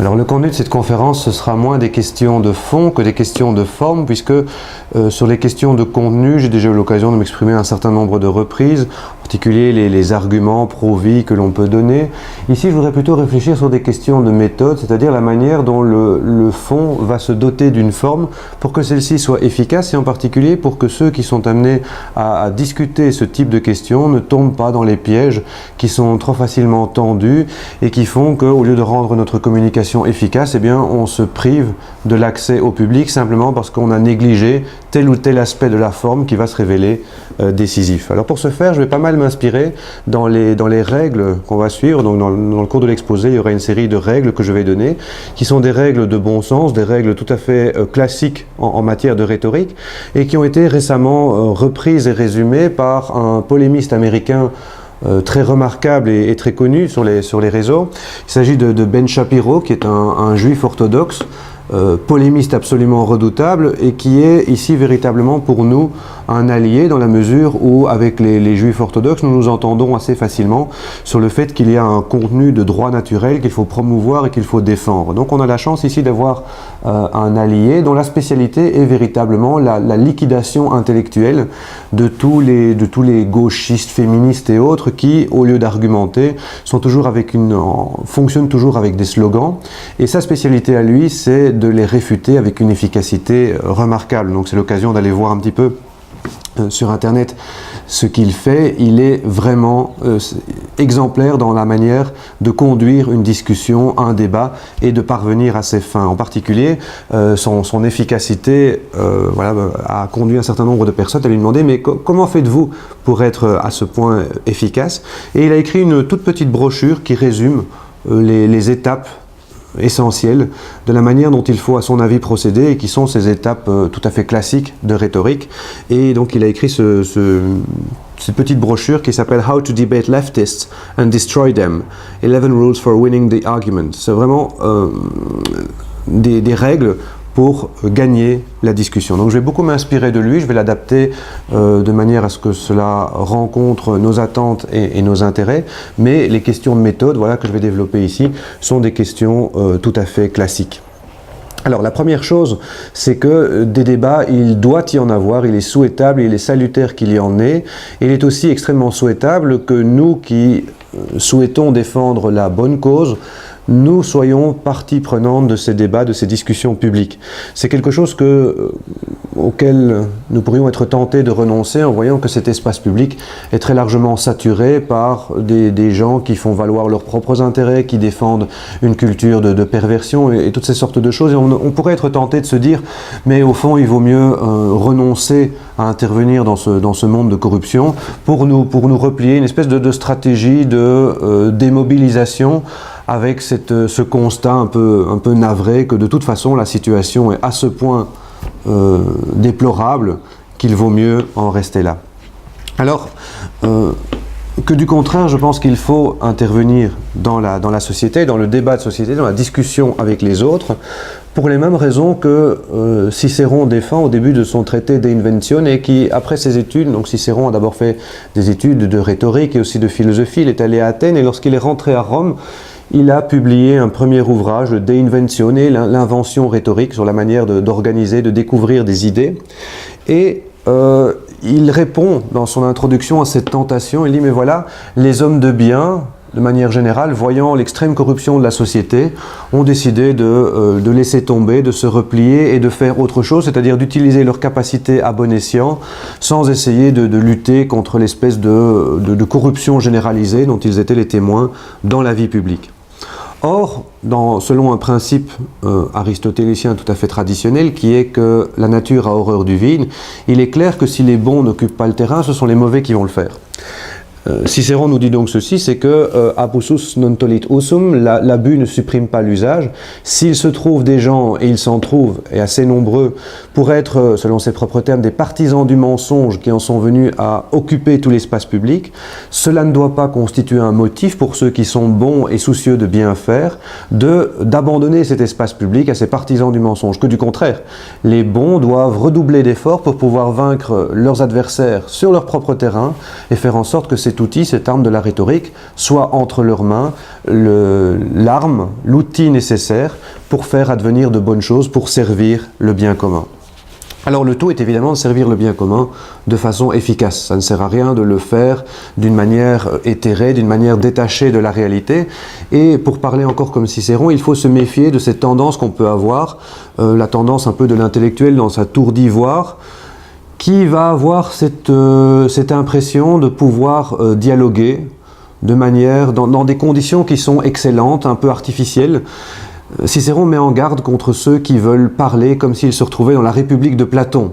Alors le contenu de cette conférence, ce sera moins des questions de fond que des questions de forme, puisque sur les questions de contenu, j'ai déjà eu l'occasion de m'exprimer un certain nombre de reprises, en particulier les arguments pro-vie que l'on peut donner. Ici, je voudrais plutôt réfléchir sur des questions de méthode, c'est-à-dire la manière dont le fond va se doter d'une forme pour que celle-ci soit efficace, et en particulier pour que ceux qui sont amenés à discuter ce type de questions ne tombent pas dans les pièges qui sont trop facilement tendus et qui font qu'au lieu de rendre notre communication efficace, eh bien, on se prive de l'accès au public simplement parce qu'on a négligé tel ou tel aspect de la forme qui va se révéler décisif. Alors pour ce faire, je vais pas mal m'inspirer dans les règles qu'on va suivre. Donc dans le cours de l'exposé, il y aura une série de règles que je vais donner, qui sont des règles de bon sens, des règles tout à fait classiques en matière de rhétorique, et qui ont été récemment reprises et résumées par un polémiste américain très remarquable et très connu sur les réseaux. Il s'agit de Ben Shapiro, qui est un juif orthodoxe, polémiste absolument redoutable, et qui est ici véritablement pour nous un allié, dans la mesure où avec les juifs orthodoxes nous nous entendons assez facilement sur le fait qu'il y a un contenu de droit naturel qu'il faut promouvoir et qu'il faut défendre. Donc on a la chance ici d'avoir un allié dont la spécialité est véritablement la liquidation intellectuelle de tous les gauchistes, féministes et autres qui, au lieu d'argumenter, fonctionnent toujours avec des slogans. Et sa spécialité à lui, c'est de les réfuter avec une efficacité remarquable. Donc c'est l'occasion d'aller voir un petit peu sur Internet ce qu'il fait. Il est vraiment exemplaire dans la manière de conduire une discussion, un débat, et de parvenir à ses fins. En particulier, son efficacité a conduit un certain nombre de personnes à lui demander « mais comment faites-vous pour être à ce point efficace ?» Et il a écrit une toute petite brochure qui résume les étapes essentielles de la manière dont il faut à son avis procéder, et qui sont ces étapes tout à fait classiques de rhétorique. Et donc il a écrit cette petite brochure qui s'appelle How to Debate Leftists and Destroy Them, 11 Rules for Winning the Argument. C'est vraiment des règles pour gagner la discussion. Donc je vais beaucoup m'inspirer de lui, je vais l'adapter de manière à ce que cela rencontre nos attentes et nos intérêts, mais les questions de méthode, voilà, que je vais développer ici, sont des questions tout à fait classiques. Alors la première chose, c'est que des débats, il doit y en avoir, il est souhaitable, il est salutaire qu'il y en ait, et il est aussi extrêmement souhaitable que nous qui souhaitons défendre la bonne cause, nous soyons partie prenante de ces débats, de ces discussions publiques. C'est quelque chose auquel nous pourrions être tentés de renoncer en voyant que cet espace public est très largement saturé par des gens qui font valoir leurs propres intérêts, qui défendent une culture de perversion et toutes ces sortes de choses. Et on pourrait être tenté de se dire, mais au fond, il vaut mieux renoncer à intervenir dans ce monde de corruption pour nous replier, une espèce de stratégie de démobilisation, avec ce constat un peu navré que de toute façon la situation est à ce point déplorable qu'il vaut mieux en rester là. Alors que du contraire, je pense qu'il faut intervenir dans la société, dans le débat de société, dans la discussion avec les autres, pour les mêmes raisons que Cicéron défend au début de son traité De Inventione, et qui, après ses études, donc Cicéron a d'abord fait des études de rhétorique et aussi de philosophie, il est allé à Athènes, et lorsqu'il est rentré à Rome, il a publié un premier ouvrage, le De Inventione, l'invention rhétorique, sur la manière d'organiser, de découvrir des idées. Et il répond dans son introduction à cette tentation, il dit « mais voilà, les hommes de bien, de manière générale, voyant l'extrême corruption de la société, ont décidé de laisser tomber, de se replier et de faire autre chose, c'est-à-dire d'utiliser leur capacité à bon escient, sans essayer de lutter contre l'espèce de corruption généralisée dont ils étaient les témoins dans la vie publique. » Or, selon un principe aristotélicien tout à fait traditionnel, qui est que la nature a horreur du vide, il est clair que si les bons n'occupent pas le terrain, ce sont les mauvais qui vont le faire. Cicéron nous dit donc ceci, c'est que abusus non tollit usum, l'abus ne supprime pas l'usage. S'il se trouve des gens, et il s'en trouve, et assez nombreux, pour être, selon ses propres termes, des partisans du mensonge qui en sont venus à occuper tout l'espace public, cela ne doit pas constituer un motif pour ceux qui sont bons et soucieux de bien faire, d'abandonner cet espace public à ces partisans du mensonge. Que du contraire, les bons doivent redoubler d'efforts pour pouvoir vaincre leurs adversaires sur leur propre terrain et faire en sorte que cet cet outil, cette arme de la rhétorique, soit entre leurs mains l'arme, l'outil nécessaire pour faire advenir de bonnes choses, pour servir le bien commun. Alors le tout est évidemment de servir le bien commun de façon efficace. Ça ne sert à rien de le faire d'une manière éthérée, d'une manière détachée de la réalité. Et pour parler encore comme Cicéron, il faut se méfier de cette tendance qu'on peut avoir, la tendance un peu de l'intellectuel dans sa tour d'ivoire, qui va avoir cette impression de pouvoir dialoguer de manière, dans des conditions qui sont excellentes, un peu artificielles. Cicéron met en garde contre ceux qui veulent parler comme s'ils se retrouvaient dans la République de Platon,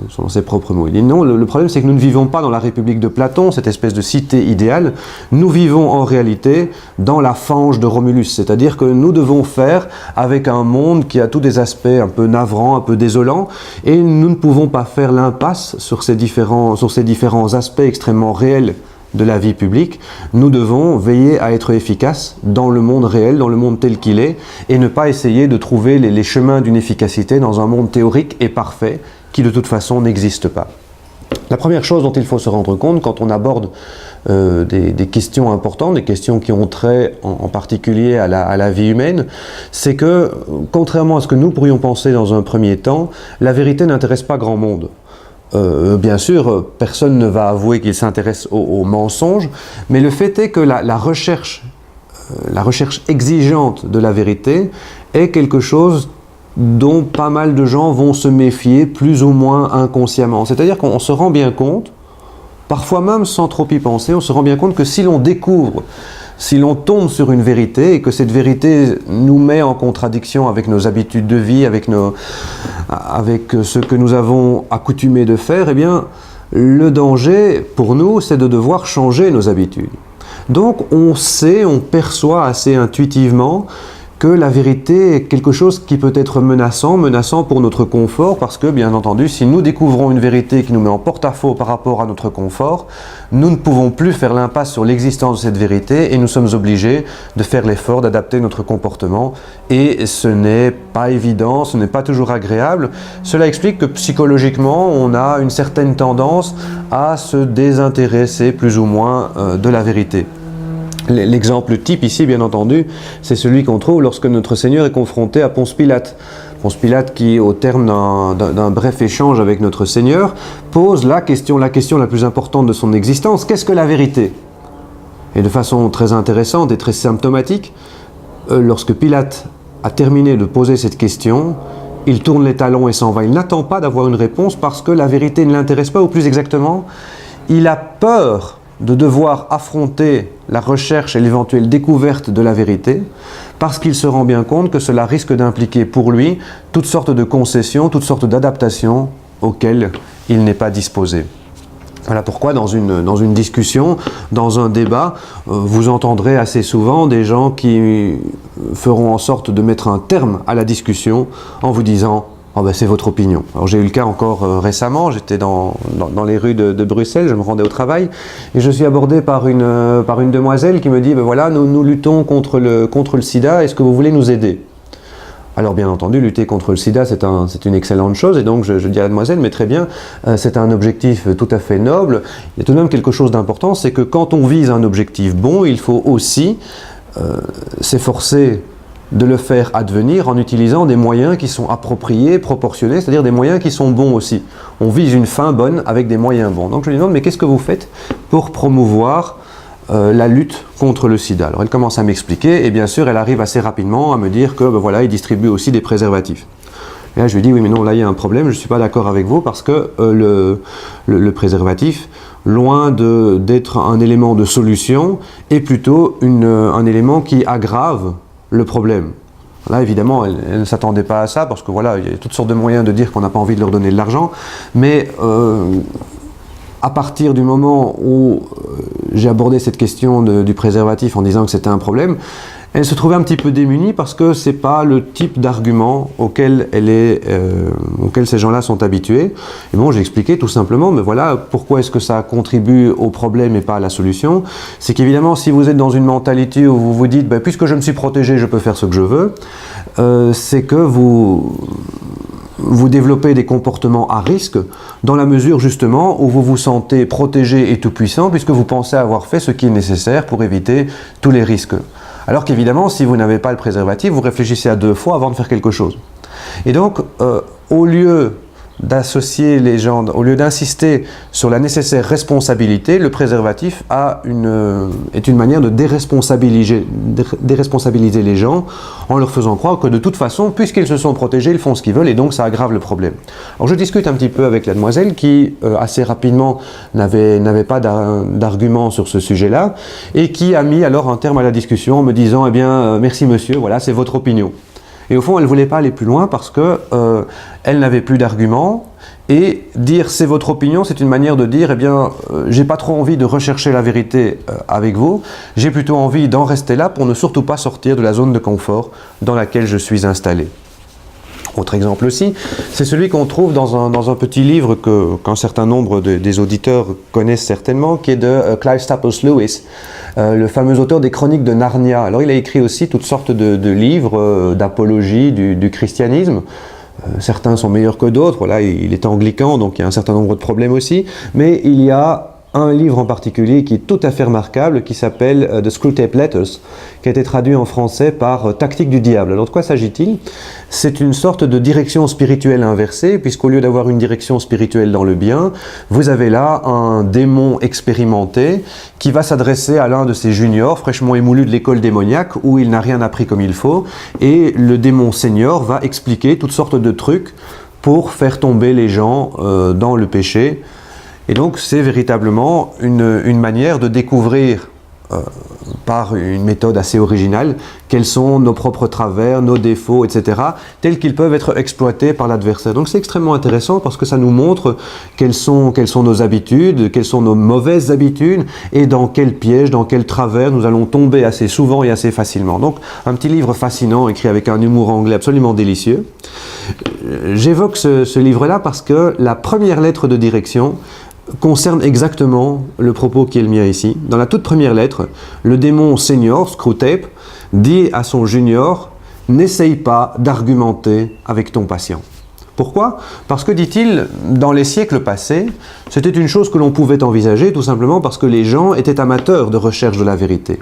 selon ses propres mots. Il dit non, le problème c'est que nous ne vivons pas dans la République de Platon, cette espèce de cité idéale, nous vivons en réalité dans la fange de Romulus, c'est-à-dire que nous devons faire avec un monde qui a tous des aspects un peu navrants, un peu désolants, et nous ne pouvons pas faire l'impasse sur ces différents aspects extrêmement réels de la vie publique. Nous devons veiller à être efficaces dans le monde réel, dans le monde tel qu'il est, et ne pas essayer de trouver les chemins d'une efficacité dans un monde théorique et parfait qui de toute façon n'existe pas. La première chose dont il faut se rendre compte quand on aborde des questions importantes, des questions qui ont trait en particulier à la vie humaine, c'est que, contrairement à ce que nous pourrions penser dans un premier temps, la vérité n'intéresse pas grand monde. Bien sûr, personne ne va avouer qu'il s'intéresse aux mensonges, mais le fait est que la recherche exigeante de la vérité est quelque chose dont pas mal de gens vont se méfier plus ou moins inconsciemment. C'est-à-dire qu'on se rend bien compte, parfois même sans trop y penser, on se rend bien compte que si l'on découvre, si l'on tombe sur une vérité et que cette vérité nous met en contradiction avec nos habitudes de vie, avec ce que nous avons accoutumé de faire, eh bien, le danger pour nous, c'est de devoir changer nos habitudes. Donc, on perçoit assez intuitivement que la vérité est quelque chose qui peut être menaçant pour notre confort, parce que, bien entendu, si nous découvrons une vérité qui nous met en porte-à-faux par rapport à notre confort, nous ne pouvons plus faire l'impasse sur l'existence de cette vérité et nous sommes obligés de faire l'effort d'adapter notre comportement. Et ce n'est pas évident, ce n'est pas toujours agréable. Cela explique que psychologiquement, on a une certaine tendance à se désintéresser plus ou moins de la vérité. L'exemple type ici, bien entendu, c'est celui qu'on trouve lorsque notre Seigneur est confronté à Ponce Pilate. Ponce Pilate qui, au terme d'un bref échange avec notre Seigneur, pose la question la plus importante de son existence. Qu'est-ce que la vérité? Et de façon très intéressante et très symptomatique, lorsque Pilate a terminé de poser cette question, il tourne les talons et s'en va. Il n'attend pas d'avoir une réponse parce que la vérité ne l'intéresse pas, ou plus exactement, il a peur de devoir affronter la recherche et l'éventuelle découverte de la vérité, parce qu'il se rend bien compte que cela risque d'impliquer pour lui toutes sortes de concessions, toutes sortes d'adaptations auxquelles il n'est pas disposé. Voilà pourquoi dans une discussion, dans un débat, vous entendrez assez souvent des gens qui feront en sorte de mettre un terme à la discussion en vous disant « Oh ben c'est votre opinion ». Alors j'ai eu le cas encore récemment, j'étais dans les rues de Bruxelles, je me rendais au travail, et je suis abordé par une demoiselle qui me dit « Ben voilà, nous luttons contre le sida, est-ce que vous voulez nous aider ?» Alors bien entendu, lutter contre le sida, c'est une excellente chose, et donc je dis à la demoiselle, mais très bien, c'est un objectif tout à fait noble. Il y a tout de même quelque chose d'important, c'est que quand on vise un objectif bon, il faut aussi s'efforcer de le faire advenir en utilisant des moyens qui sont appropriés, proportionnés, c'est-à-dire des moyens qui sont bons aussi. On vise une fin bonne avec des moyens bons. Donc je lui demande, mais qu'est-ce que vous faites pour promouvoir la lutte contre le sida? Alors elle commence à m'expliquer, et bien sûr elle arrive assez rapidement à me dire que ben voilà, il distribue aussi des préservatifs. Et là je lui dis, oui mais non, là il y a un problème, je ne suis pas d'accord avec vous, parce que le préservatif, loin d'être un élément de solution, est plutôt un élément qui aggrave le problème. Là, évidemment, elle ne s'attendait pas à ça, parce que voilà, il y a toutes sortes de moyens de dire qu'on n'a pas envie de leur donner de l'argent, mais à partir du moment où j'ai abordé cette question du préservatif en disant que c'était un problème, elle se trouvait un petit peu démunie parce que ce n'est pas le type d'argument auquel ces gens-là sont habitués. Et bon, j'ai expliqué tout simplement, mais voilà, pourquoi est-ce que ça contribue au problème et pas à la solution? C'est qu'évidemment, si vous êtes dans une mentalité où vous vous dites, ben, puisque je me suis protégé, je peux faire ce que je veux, c'est que vous vous développez des comportements à risque dans la mesure justement où vous vous sentez protégé et tout-puissant puisque vous pensez avoir fait ce qui est nécessaire pour éviter tous les risques. Alors qu'évidemment, si vous n'avez pas le préservatif, vous réfléchissez à 2 fois avant de faire quelque chose. Et donc, au lieu d'associer les gens, au lieu d'insister sur la nécessaire responsabilité, le préservatif est une manière de déresponsabiliser les gens en leur faisant croire que de toute façon, puisqu'ils se sont protégés, ils font ce qu'ils veulent et donc ça aggrave le problème. Alors je discute un petit peu avec la demoiselle qui assez rapidement n'avait pas d'argument sur ce sujet-là et qui a mis alors un terme à la discussion en me disant « Eh bien, merci monsieur, voilà, c'est votre opinion ». Et au fond, elle ne voulait pas aller plus loin parce qu'elle n'avait plus d'arguments. Et dire c'est votre opinion, c'est une manière de dire, eh bien, j'ai pas trop envie de rechercher la vérité avec vous, j'ai plutôt envie d'en rester là pour ne surtout pas sortir de la zone de confort dans laquelle je suis installé. Autre exemple aussi, c'est celui qu'on trouve dans un petit livre qu'un certain nombre des auditeurs connaissent certainement, qui est de Clive Staples Lewis, le fameux auteur des Chroniques de Narnia. Alors il a écrit aussi toutes sortes de livres d'apologie du christianisme. Certains sont meilleurs que d'autres, là il est anglican donc il y a un certain nombre de problèmes aussi, mais il y a un livre en particulier qui est tout à fait remarquable, qui s'appelle The Screwtape Letters, qui a été traduit en français par Tactique du diable. Alors de quoi s'agit-il? C'est une sorte de direction spirituelle inversée, puisqu'au lieu d'avoir une direction spirituelle dans le bien, vous avez là un démon expérimenté qui va s'adresser à l'un de ses juniors, fraîchement émoulus de l'école démoniaque, où il n'a rien appris comme il faut, et le démon senior va expliquer toutes sortes de trucs pour faire tomber les gens dans le péché. Et donc c'est véritablement une manière de découvrir par une méthode assez originale quels sont nos propres travers, nos défauts, etc. tels qu'ils peuvent être exploités par l'adversaire. Donc c'est extrêmement intéressant parce que ça nous montre quelles sont nos habitudes, quelles sont nos mauvaises habitudes et dans quel piège, dans quel travers nous allons tomber assez souvent et assez facilement. Donc un petit livre fascinant écrit avec un humour anglais absolument délicieux. J'évoque ce livre-là parce que la première lettre de direction concerne exactement le propos qui est le mien ici. Dans la toute première lettre, le démon senior, Screwtape, dit à son junior « N'essaye pas d'argumenter avec ton patient ». Pourquoi? Parce que, dit-il, dans les siècles passés, c'était une chose que l'on pouvait envisager tout simplement parce que les gens étaient amateurs de recherche de la vérité.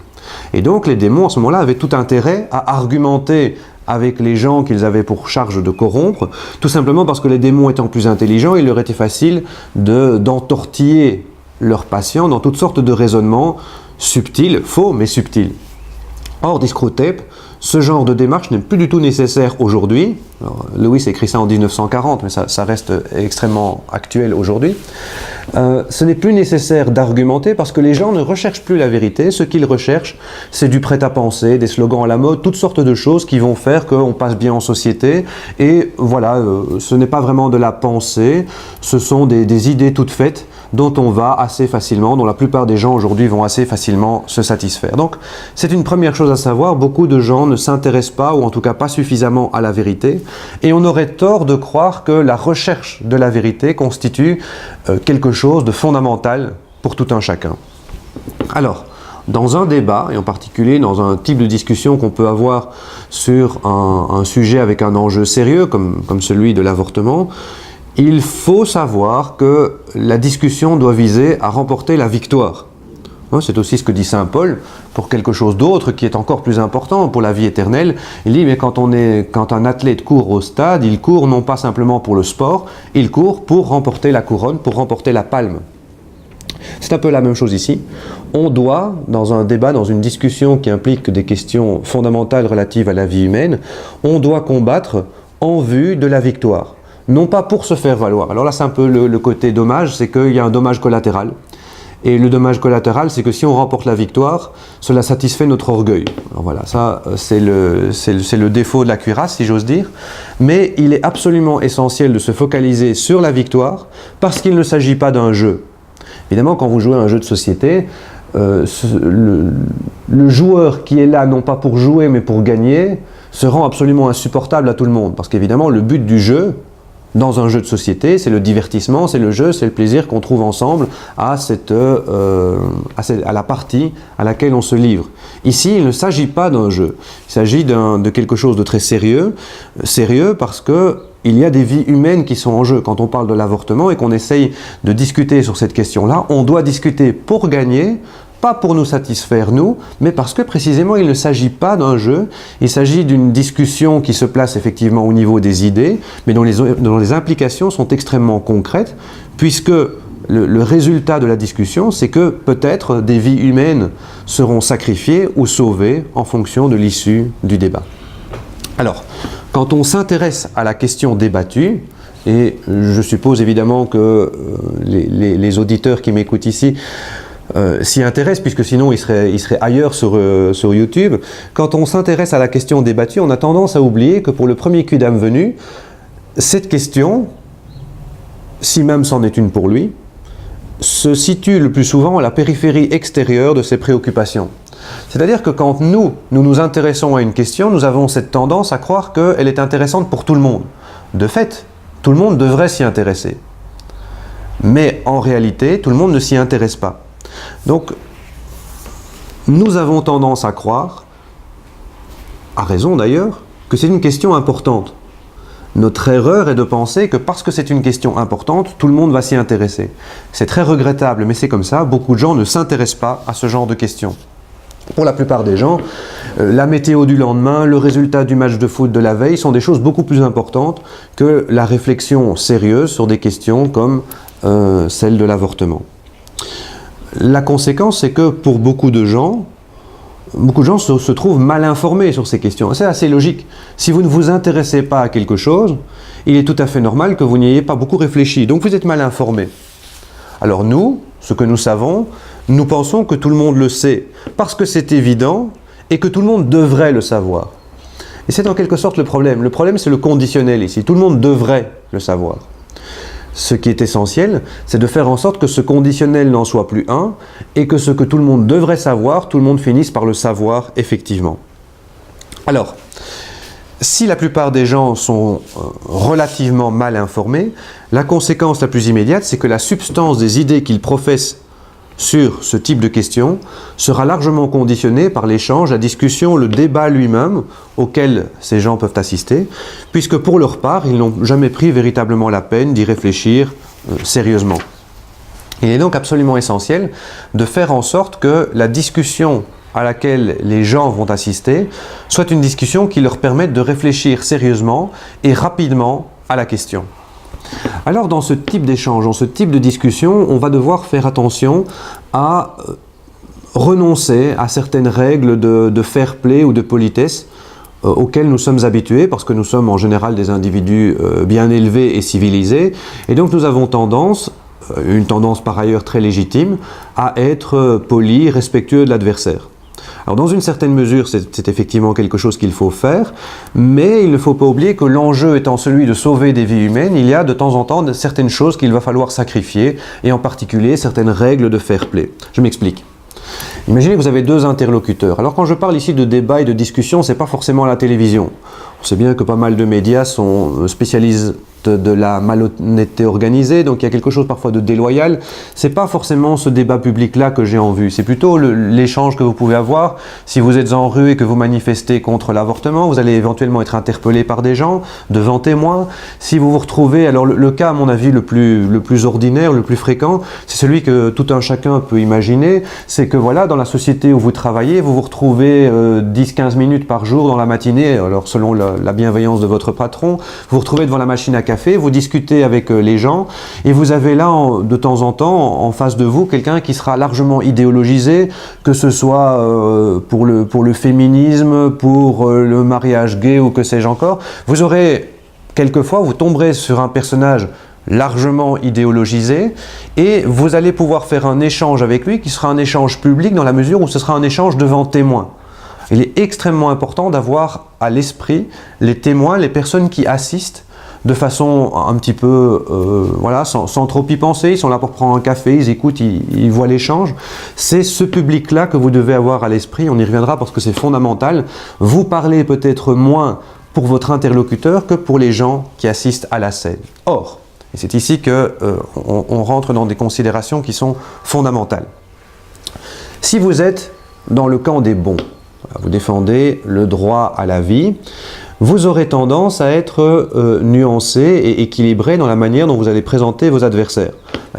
Et donc les démons, à ce moment-là, avaient tout intérêt à argumenter avec les gens qu'ils avaient pour charge de corrompre, tout simplement parce que les démons étant plus intelligents, il leur était facile d'entortiller leurs patients dans toutes sortes de raisonnements subtils, faux mais subtils. Or, dit Screwtape, ce genre de démarche n'est plus du tout nécessaire aujourd'hui. Lewis écrit ça en 1940, mais ça reste extrêmement actuel aujourd'hui. Ce n'est plus nécessaire d'argumenter parce que les gens ne recherchent plus la vérité. Ce qu'ils recherchent, c'est du prêt-à-penser, des slogans à la mode, toutes sortes de choses qui vont faire qu'on passe bien en société. Et voilà, ce n'est pas vraiment de la pensée, ce sont des idées toutes faites dont on va assez facilement, dont la plupart des gens aujourd'hui vont assez facilement se satisfaire. Donc, c'est une première chose à savoir, beaucoup de gens ne s'intéressent pas, ou en tout cas pas suffisamment à la vérité, et on aurait tort de croire que la recherche de la vérité constitue quelque chose de fondamental pour tout un chacun. Alors, dans un débat, et en particulier dans un type de discussion qu'on peut avoir sur un sujet avec un enjeu sérieux, comme celui de l'avortement, il faut savoir que la discussion doit viser à remporter la victoire. C'est aussi ce que dit saint Paul pour quelque chose d'autre qui est encore plus important pour la vie éternelle. Il dit, mais quand un athlète court au stade, il court non pas simplement pour le sport, il court pour remporter la couronne, pour remporter la palme. C'est un peu la même chose ici. On doit, dans un débat, dans une discussion qui implique des questions fondamentales relatives à la vie humaine, on doit combattre en vue de la victoire. Non pas pour se faire valoir. Alors là, c'est un peu le côté dommage, c'est qu'il y a un dommage collatéral. Et le dommage collatéral, c'est que si on remporte la victoire, cela satisfait notre orgueil. Alors voilà, ça, c'est le défaut de la cuirasse, si j'ose dire. Mais il est absolument essentiel de se focaliser sur la victoire, parce qu'il ne s'agit pas d'un jeu. Évidemment, quand vous jouez à un jeu de société, le joueur qui est là, non pas pour jouer, mais pour gagner, se rend absolument insupportable à tout le monde. Parce qu'évidemment, le but du jeu, dans un jeu de société, c'est le divertissement, c'est le jeu, c'est le plaisir qu'on trouve ensemble à la partie à laquelle on se livre. Ici, il ne s'agit pas d'un jeu, il s'agit de quelque chose de très sérieux parce que il y a des vies humaines qui sont en jeu. Quand on parle de l'avortement et qu'on essaye de discuter sur cette question-là, on doit discuter pour gagner, pas pour nous satisfaire nous, mais parce que précisément il ne s'agit pas d'un jeu, il s'agit d'une discussion qui se place effectivement au niveau des idées, mais dont les implications sont extrêmement concrètes, puisque le résultat de la discussion, c'est que peut-être des vies humaines seront sacrifiées ou sauvées en fonction de l'issue du débat. Alors, quand on s'intéresse à la question débattue, et je suppose évidemment que les auditeurs qui m'écoutent ici s'y intéressent, puisque sinon ils seraient ailleurs sur YouTube, quand on s'intéresse à la question débattue, on a tendance à oublier que pour le premier quidam venu, cette question, si même c'en est une pour lui, se situe le plus souvent à la périphérie extérieure de ses préoccupations. C'est-à-dire que quand nous nous intéressons à une question, nous avons cette tendance à croire qu'elle est intéressante pour tout le monde. De fait, tout le monde devrait s'y intéresser. Mais en réalité, tout le monde ne s'y intéresse pas. Donc, nous avons tendance à croire, à raison d'ailleurs, que c'est une question importante. Notre erreur est de penser que parce que c'est une question importante, tout le monde va s'y intéresser. C'est très regrettable, mais c'est comme ça, beaucoup de gens ne s'intéressent pas à ce genre de questions. Pour la plupart des gens, la météo du lendemain, le résultat du match de foot de la veille sont des choses beaucoup plus importantes que la réflexion sérieuse sur des questions comme celle de l'avortement. La conséquence, c'est que pour beaucoup de gens se trouvent mal informés sur ces questions. C'est assez logique. Si vous ne vous intéressez pas à quelque chose, il est tout à fait normal que vous n'y ayez pas beaucoup réfléchi. Donc vous êtes mal informé. Alors nous, ce que nous savons, nous pensons que tout le monde le sait, parce que c'est évident et que tout le monde devrait le savoir. Et c'est en quelque sorte le problème. Le problème, c'est le conditionnel ici. Tout le monde devrait le savoir. Ce qui est essentiel, c'est de faire en sorte que ce conditionnel n'en soit plus un et que ce que tout le monde devrait savoir, tout le monde finisse par le savoir effectivement. Alors, si la plupart des gens sont relativement mal informés, la conséquence la plus immédiate, c'est que la substance des idées qu'ils professent sur ce type de questions sera largement conditionnée par l'échange, la discussion, le débat lui-même auquel ces gens peuvent assister, puisque pour leur part, ils n'ont jamais pris véritablement la peine d'y réfléchir sérieusement. Il est donc absolument essentiel de faire en sorte que la discussion à laquelle les gens vont assister soit une discussion qui leur permette de réfléchir sérieusement et rapidement à la question. Alors dans ce type d'échange, dans ce type de discussion, on va devoir faire attention à renoncer à certaines règles de fair play ou de politesse auxquelles nous sommes habitués, parce que nous sommes en général des individus bien élevés et civilisés, et donc nous avons une tendance par ailleurs très légitime, à être polis, respectueux de l'adversaire. Alors dans une certaine mesure, c'est effectivement quelque chose qu'il faut faire, mais il ne faut pas oublier que l'enjeu étant celui de sauver des vies humaines, il y a de temps en temps certaines choses qu'il va falloir sacrifier, et en particulier certaines règles de fair play. Je m'explique. Imaginez que vous avez deux interlocuteurs. Alors quand je parle ici de débat et de discussion, ce n'est pas forcément la télévision. On sait bien que pas mal de médias sont spécialistes de la malhonnêteté organisée, donc il y a quelque chose parfois de déloyal. C'est pas forcément ce débat public-là que j'ai en vue, c'est plutôt l'échange que vous pouvez avoir. Si vous êtes en rue et que vous manifestez contre l'avortement, vous allez éventuellement être interpellé par des gens, devant témoins. Si vous vous retrouvez, alors le cas à mon avis le plus ordinaire, le plus fréquent, c'est celui que tout un chacun peut imaginer, c'est que voilà, dans la société où vous travaillez, vous vous retrouvez 10-15 minutes par jour dans la matinée, alors selon la bienveillance de votre patron, vous vous retrouvez devant la machine à café, vous discutez avec les gens et vous avez là de temps en temps en face de vous quelqu'un qui sera largement idéologisé, que ce soit pour le féminisme, pour le mariage gay ou que sais-je encore. Vous aurez quelquefois, vous tomberez sur un personnage largement idéologisé et vous allez pouvoir faire un échange avec lui qui sera un échange public dans la mesure où ce sera un échange devant témoins. Il est extrêmement important d'avoir à l'esprit les témoins, les personnes qui assistent de façon un petit peu, voilà, sans trop y penser. Ils sont là pour prendre un café, ils écoutent, ils voient l'échange. C'est ce public-là que vous devez avoir à l'esprit. On y reviendra parce que c'est fondamental. Vous parlez peut-être moins pour votre interlocuteur que pour les gens qui assistent à la scène. Or, et c'est ici qu'on rentre dans des considérations qui sont fondamentales. Si vous êtes dans le camp des bons, vous défendez le droit à la vie, vous aurez tendance à être nuancé et équilibré dans la manière dont vous allez présenter vos adversaires.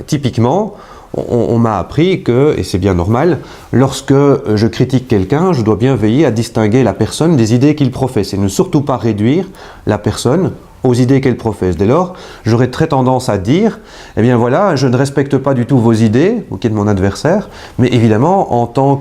Typiquement, on m'a appris que, et c'est bien normal, lorsque je critique quelqu'un, je dois bien veiller à distinguer la personne des idées qu'il professe et ne surtout pas réduire la personne aux idées qu'elle professe. Dès lors, j'aurais très tendance à dire, eh bien voilà, je ne respecte pas du tout vos idées, vous qui êtes mon adversaire, mais évidemment, en tant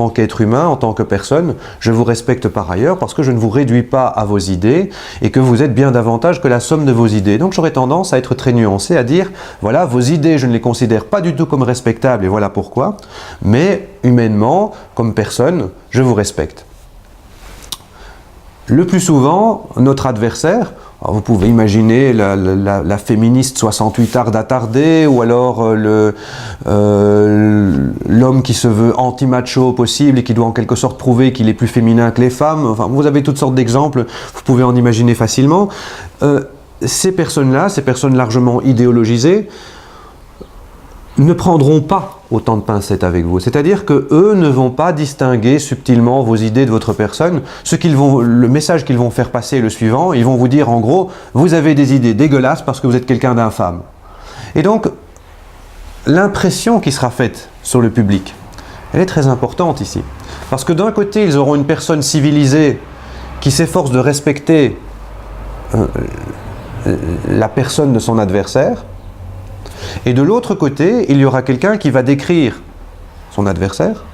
qu'être humain, en tant que personne, je vous respecte par ailleurs parce que je ne vous réduis pas à vos idées et que vous êtes bien davantage que la somme de vos idées. Donc j'aurais tendance à être très nuancé, à dire, voilà, vos idées, je ne les considère pas du tout comme respectables et voilà pourquoi, mais humainement, comme personne, je vous respecte. Le plus souvent, notre adversaire, alors vous pouvez imaginer la féministe 68 arts d'attardé, ou alors l'homme qui se veut anti-macho possible et qui doit en quelque sorte prouver qu'il est plus féminin que les femmes. Enfin, vous avez toutes sortes d'exemples, vous pouvez en imaginer facilement. Ces personnes-là, ces personnes largement idéologisées, ne prendront pas autant de pincettes avec vous. C'est-à-dire qu'eux ne vont pas distinguer subtilement vos idées de votre personne. Le message qu'ils vont faire passer est le suivant. Ils vont vous dire en gros, vous avez des idées dégueulasses parce que vous êtes quelqu'un d'infâme. Et donc, l'impression qui sera faite sur le public, elle est très importante ici. Parce que d'un côté, ils auront une personne civilisée qui s'efforce de respecter la personne de son adversaire. Et de l'autre côté, il y aura quelqu'un qui va décrire son adversaire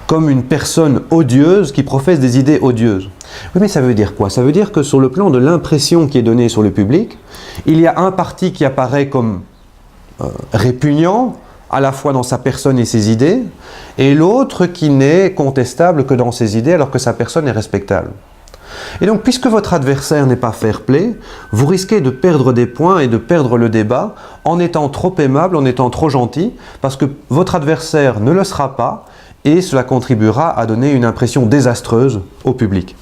comme une personne odieuse qui professe des idées odieuses. Oui, mais ça veut dire quoi? Ça veut dire que sur le plan de l'impression qui est donnée sur le public, il y a un parti qui apparaît comme répugnant, à la fois dans sa personne et ses idées, et l'autre qui n'est contestable que dans ses idées alors que sa personne est respectable. Et donc, puisque votre adversaire n'est pas fair-play, vous risquez de perdre des points et de perdre le débat en étant trop aimable, en étant trop gentil, parce que votre adversaire ne le sera pas et cela contribuera à donner une impression désastreuse au public.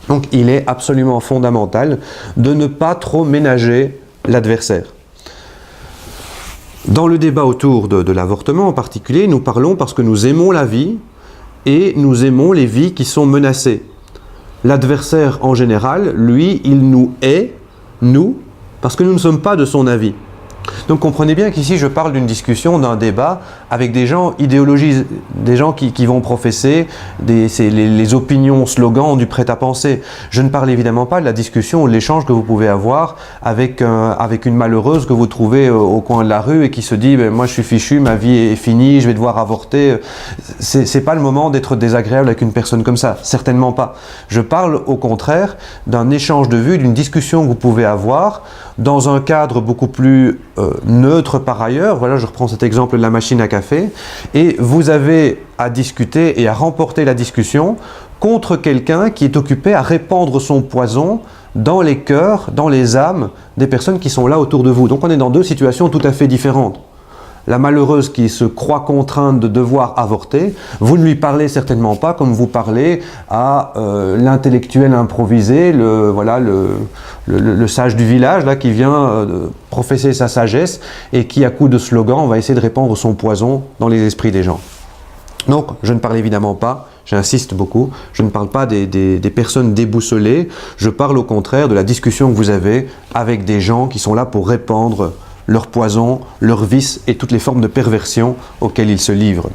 Donc, il est absolument fondamental de ne pas trop ménager l'adversaire. Dans le débat autour de l'avortement en particulier, nous parlons parce que nous aimons la vie et nous aimons les vies qui sont menacées. L'adversaire, en général, lui, il nous hait, nous, parce que nous ne sommes pas de son avis. Donc comprenez bien qu'ici, je parle d'une discussion, d'un débat avec des gens idéologisés, des gens qui vont professer les opinions, slogans du prêt-à-penser. Je ne parle évidemment pas de la discussion ou de l'échange que vous pouvez avoir avec une malheureuse que vous trouvez au coin de la rue et qui se dit « moi je suis fichu, ma vie est finie, je vais devoir avorter ». C'est pas le moment d'être désagréable avec une personne comme ça, certainement pas. Je parle au contraire d'un échange de vues, d'une discussion que vous pouvez avoir dans un cadre beaucoup plus neutre par ailleurs. Voilà, je reprends cet exemple de la machine à café, et vous avez à discuter et à remporter la discussion contre quelqu'un qui est occupé à répandre son poison dans les cœurs, dans les âmes des personnes qui sont là autour de vous. Donc on est dans deux situations tout à fait différentes. La malheureuse qui se croit contrainte de devoir avorter, vous ne lui parlez certainement pas comme vous parlez à l'intellectuel improvisé, le sage du village là, qui vient professer sa sagesse et qui, à coup de slogan, va essayer de répandre son poison dans les esprits des gens. Donc, je ne parle évidemment pas, j'insiste beaucoup, je ne parle pas des personnes déboussolées, je parle au contraire de la discussion que vous avez avec des gens qui sont là pour répandre leur poison, leurs vices et toutes les formes de perversion auxquelles ils se livrent.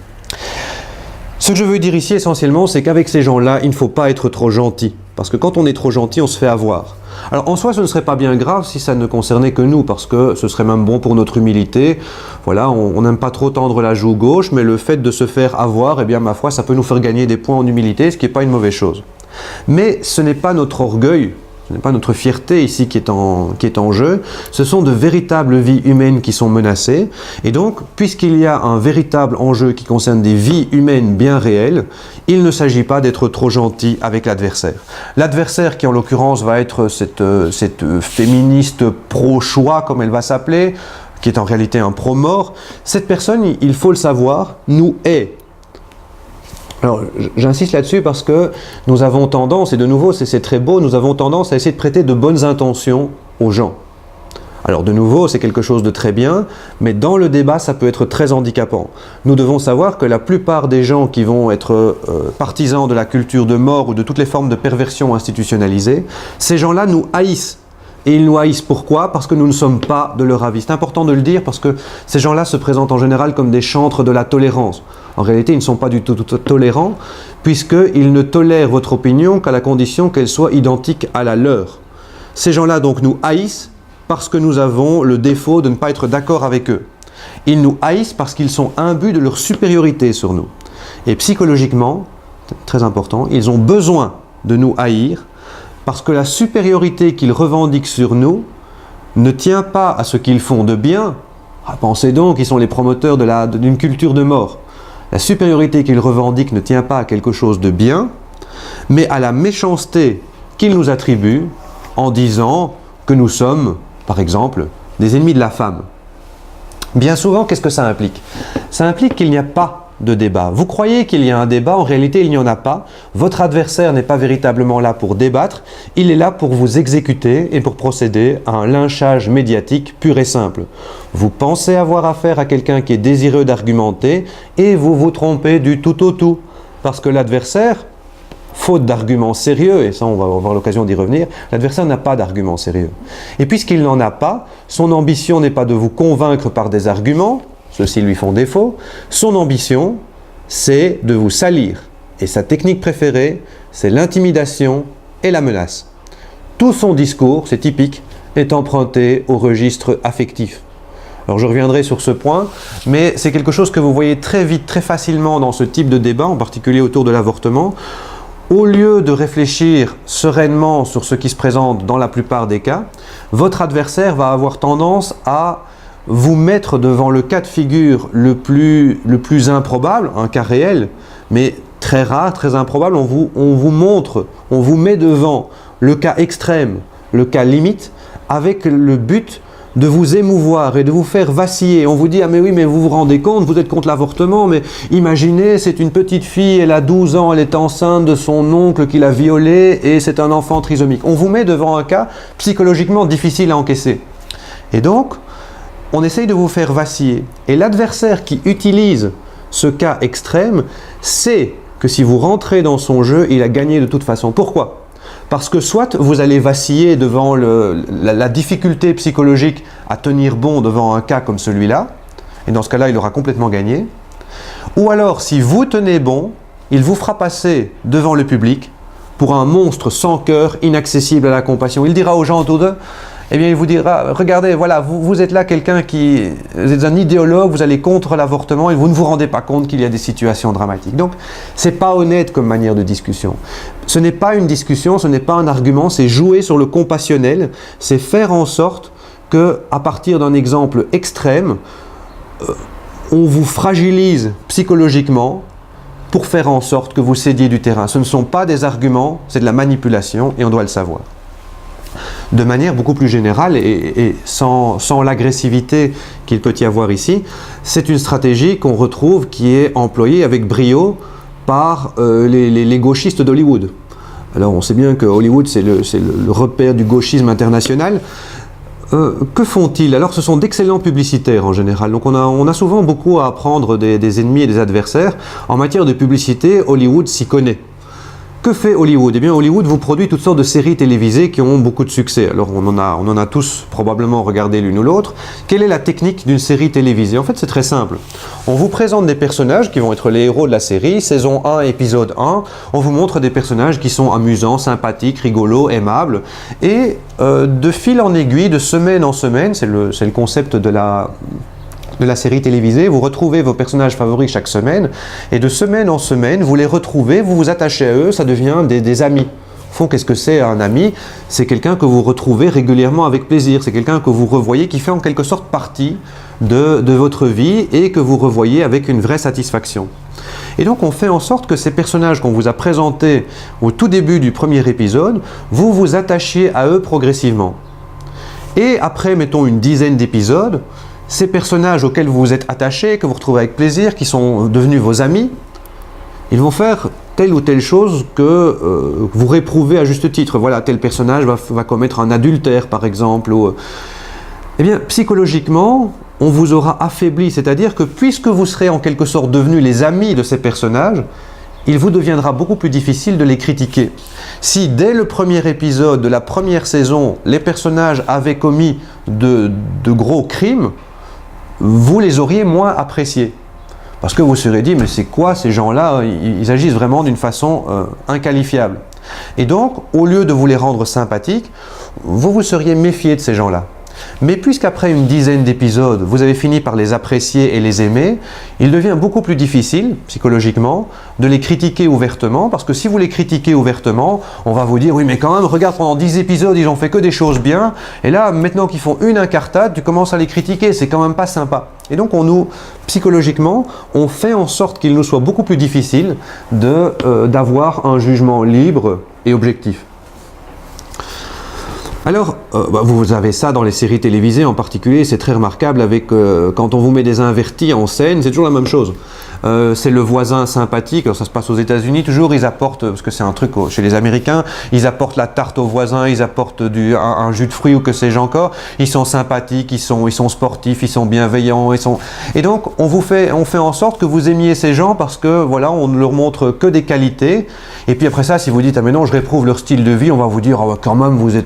Ce que je veux dire ici essentiellement, c'est qu'avec ces gens-là, il ne faut pas être trop gentil. Parce que quand on est trop gentil, on se fait avoir. Alors en soi, ce ne serait pas bien grave si ça ne concernait que nous, parce que ce serait même bon pour notre humilité. Voilà, on n'aime pas trop tendre la joue gauche, mais le fait de se faire avoir, eh bien ma foi, ça peut nous faire gagner des points en humilité, ce qui n'est pas une mauvaise chose. Mais ce n'est pas notre orgueil, ce n'est pas notre fierté ici qui est en jeu, ce sont de véritables vies humaines qui sont menacées. Et donc, puisqu'il y a un véritable enjeu qui concerne des vies humaines bien réelles, il ne s'agit pas d'être trop gentil avec l'adversaire. L'adversaire qui en l'occurrence va être cette féministe pro-choix, comme elle va s'appeler, qui est en réalité un pro-mort, cette personne, il faut le savoir, nous hait. Alors, j'insiste là-dessus parce que nous avons tendance, et de nouveau, c'est très beau, nous avons tendance à essayer de prêter de bonnes intentions aux gens. Alors, de nouveau, c'est quelque chose de très bien, mais dans le débat, ça peut être très handicapant. Nous devons savoir que la plupart des gens qui vont être partisans de la culture de mort ou de toutes les formes de perversion institutionnalisée, ces gens-là nous haïssent. Et ils nous haïssent pourquoi? Parce que nous ne sommes pas de leur avis. C'est important de le dire parce que ces gens-là se présentent en général comme des chantres de la tolérance. En réalité, ils ne sont pas du tout tolérants puisqu'ils ne tolèrent votre opinion qu'à la condition qu'elle soit identique à la leur. Ces gens-là donc nous haïssent parce que nous avons le défaut de ne pas être d'accord avec eux. Ils nous haïssent parce qu'ils sont imbus de leur supériorité sur nous. Et psychologiquement, très important, ils ont besoin de nous haïr parce que la supériorité qu'ils revendiquent sur nous ne tient pas à ce qu'ils font de bien. Pensez donc qu'ils sont les promoteurs d'une culture de mort. La supériorité qu'ils revendiquent ne tient pas à quelque chose de bien, mais à la méchanceté qu'ils nous attribuent en disant que nous sommes, par exemple, des ennemis de la femme. Bien souvent, qu'est-ce que ça implique? Ça implique qu'il n'y a pas de débat. Vous croyez qu'il y a un débat, en réalité il n'y en a pas. Votre adversaire n'est pas véritablement là pour débattre, il est là pour vous exécuter et pour procéder à un lynchage médiatique pur et simple. Vous pensez avoir affaire à quelqu'un qui est désireux d'argumenter et vous vous trompez du tout au tout. Parce que l'adversaire, faute d'arguments sérieux, et ça on va avoir l'occasion d'y revenir, l'adversaire n'a pas d'arguments sérieux. Et puisqu'il n'en a pas, son ambition n'est pas de vous convaincre par des arguments, ceux-ci lui font défaut, son ambition, c'est de vous salir. Et sa technique préférée, c'est l'intimidation et la menace. Tout son discours, c'est typique, est emprunté au registre affectif. Alors je reviendrai sur ce point, mais c'est quelque chose que vous voyez très vite, très facilement dans ce type de débat, en particulier autour de l'avortement. Au lieu de réfléchir sereinement sur ce qui se présente dans la plupart des cas, votre adversaire va avoir tendance à vous mettre devant le cas de figure le plus improbable, un cas réel, mais très rare, très improbable. On vous montre, on vous met devant le cas extrême, le cas limite, avec le but de vous émouvoir et de vous faire vaciller. On vous dit « Ah mais oui, mais vous vous rendez compte, vous êtes contre l'avortement, mais imaginez, c'est une petite fille, elle a 12 ans, elle est enceinte de son oncle qui l'a violée et c'est un enfant trisomique. » On vous met devant un cas psychologiquement difficile à encaisser. Et donc, on essaye de vous faire vaciller. Et l'adversaire qui utilise ce cas extrême sait que si vous rentrez dans son jeu, il a gagné de toute façon. Pourquoi? Parce que soit vous allez vaciller devant la difficulté psychologique à tenir bon devant un cas comme celui-là, et dans ce cas-là, il aura complètement gagné. Ou alors, si vous tenez bon, il vous fera passer devant le public pour un monstre sans cœur, inaccessible à la compassion. Il dira aux gens autour d'eux, eh bien, il vous dira, regardez, voilà, vous êtes là quelqu'un vous êtes un idéologue, vous allez contre l'avortement et vous ne vous rendez pas compte qu'il y a des situations dramatiques. Donc, c'est pas honnête comme manière de discussion. Ce n'est pas une discussion, ce n'est pas un argument, c'est jouer sur le compassionnel, c'est faire en sorte que, à partir d'un exemple extrême, on vous fragilise psychologiquement pour faire en sorte que vous cédiez du terrain. Ce ne sont pas des arguments, c'est de la manipulation et on doit le savoir. De manière beaucoup plus générale et sans l'agressivité qu'il peut y avoir ici, c'est une stratégie qu'on retrouve qui est employée avec brio par les gauchistes d'Hollywood. Alors on sait bien que Hollywood c'est le repère du gauchisme international. Que font-ils? Alors ce sont d'excellents publicitaires en général, donc on a souvent beaucoup à apprendre des ennemis et des adversaires. En matière de publicité, Hollywood s'y connaît. Que fait Hollywood? Eh bien, Hollywood vous produit toutes sortes de séries télévisées qui ont beaucoup de succès. Alors, on en a tous probablement regardé l'une ou l'autre. Quelle est la technique d'une série télévisée? En fait, c'est très simple. On vous présente des personnages qui vont être les héros de la série, saison 1, épisode 1. On vous montre des personnages qui sont amusants, sympathiques, rigolos, aimables. Et de fil en aiguille, de semaine en semaine, c'est le concept de la série télévisée, vous retrouvez vos personnages favoris chaque semaine, et de semaine en semaine, vous les retrouvez, vous vous attachez à eux, ça devient des amis. Au fond, qu'est-ce que c'est un ami? C'est quelqu'un que vous retrouvez régulièrement avec plaisir, c'est quelqu'un que vous revoyez, qui fait en quelque sorte partie de votre vie, et que vous revoyez avec une vraie satisfaction. Et donc on fait en sorte que ces personnages qu'on vous a présentés au tout début du premier épisode, vous vous attachiez à eux progressivement. Et après, mettons une dizaine d'épisodes, ces personnages auxquels vous vous êtes attachés, que vous retrouvez avec plaisir, qui sont devenus vos amis, Ils vont faire telle ou telle chose que vous réprouvez à juste titre. Voilà, tel personnage va commettre un adultère, par exemple. Eh bien, psychologiquement, on vous aura affaibli. C'est-à-dire que puisque vous serez en quelque sorte devenus les amis de ces personnages, il vous deviendra beaucoup plus difficile de les critiquer. Si dès le premier épisode de la première saison, les personnages avaient commis de gros crimes, vous les auriez moins appréciés. Parce que vous vous serez dit, mais c'est quoi ces gens-là? Ils agissent vraiment d'une façon inqualifiable. Et donc, au lieu de vous les rendre sympathiques, vous vous seriez méfié de ces gens-là. Mais puisqu'après une dizaine d'épisodes, vous avez fini par les apprécier et les aimer, il devient beaucoup plus difficile, psychologiquement, de les critiquer ouvertement, parce que si vous les critiquez ouvertement, on va vous dire, oui mais quand même, regarde, pendant 10 épisodes, ils ont fait que des choses bien, et là, maintenant qu'ils font une incartade, tu commences à les critiquer, c'est quand même pas sympa. Et donc, psychologiquement, on fait en sorte qu'il nous soit beaucoup plus difficile d'avoir un jugement libre et objectif. Alors, vous avez ça dans les séries télévisées en particulier, c'est très remarquable avec quand on vous met des invertis en scène, c'est toujours la même chose. C'est le voisin sympathique, alors ça se passe aux États-Unis, toujours ils apportent, parce que c'est un truc chez les Américains, ils apportent la tarte au voisin, ils apportent un jus de fruits ou que sais-je encore, ils sont sympathiques, ils sont sportifs, ils sont bienveillants, et donc on fait en sorte que vous aimiez ces gens parce que voilà, on ne leur montre que des qualités, et puis après ça, si vous dites, ah mais non, je réprouve leur style de vie, on va vous dire, oh, quand même, vous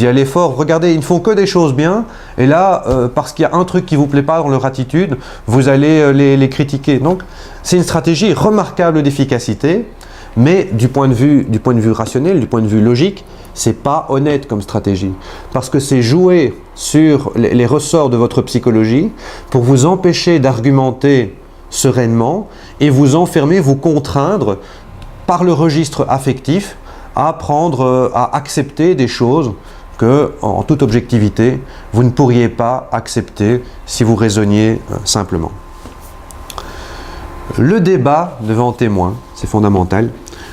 y allez fort, regardez, ils ne font que des choses bien, et là, parce qu'il y a un truc qui ne vous plaît pas dans leur attitude, vous allez les critiquer. Donc, c'est une stratégie remarquable d'efficacité, mais du point de vue rationnel, du point de vue logique, c'est pas honnête comme stratégie. Parce que c'est jouer sur les ressorts de votre psychologie pour vous empêcher d'argumenter sereinement et vous enfermer, vous contraindre par le registre affectif à accepter des choses que, en toute objectivité, vous ne pourriez pas accepter si vous raisonniez simplement. Le débat devant témoin, c'est fondamental,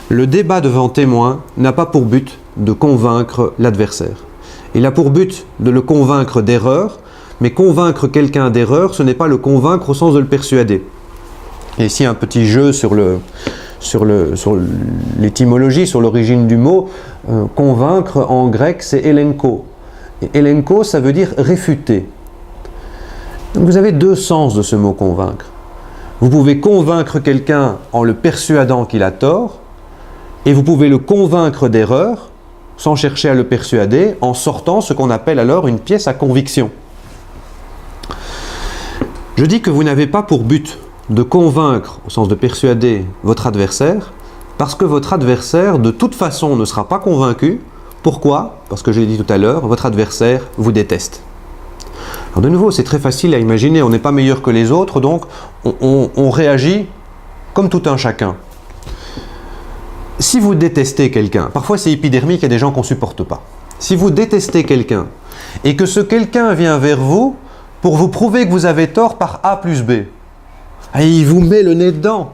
le débat devant témoin n'a pas pour but de convaincre l'adversaire. Il a pour but de le convaincre d'erreur, mais convaincre quelqu'un d'erreur, ce n'est pas le convaincre au sens de le persuader. Et ici, un petit jeu sur l'étymologie, sur l'origine du mot. Convaincre en grec, c'est elenko. Et elenko, ça veut dire réfuter. Donc vous avez deux sens de ce mot convaincre. Vous pouvez convaincre quelqu'un en le persuadant qu'il a tort, et vous pouvez le convaincre d'erreur, sans chercher à le persuader, en sortant ce qu'on appelle alors une pièce à conviction. Je dis que vous n'avez pas pour but de convaincre, au sens de persuader, votre adversaire, parce que votre adversaire, de toute façon, ne sera pas convaincu. Pourquoi? Parce que je l'ai dit tout à l'heure, votre adversaire vous déteste. Alors de nouveau, c'est très facile à imaginer, on n'est pas meilleur que les autres, donc on réagit comme tout un chacun. Si vous détestez quelqu'un, parfois c'est épidermique, il y a des gens qu'on ne supporte pas. Si vous détestez quelqu'un, et que ce quelqu'un vient vers vous pour vous prouver que vous avez tort par A plus B, et il vous met le nez dedans,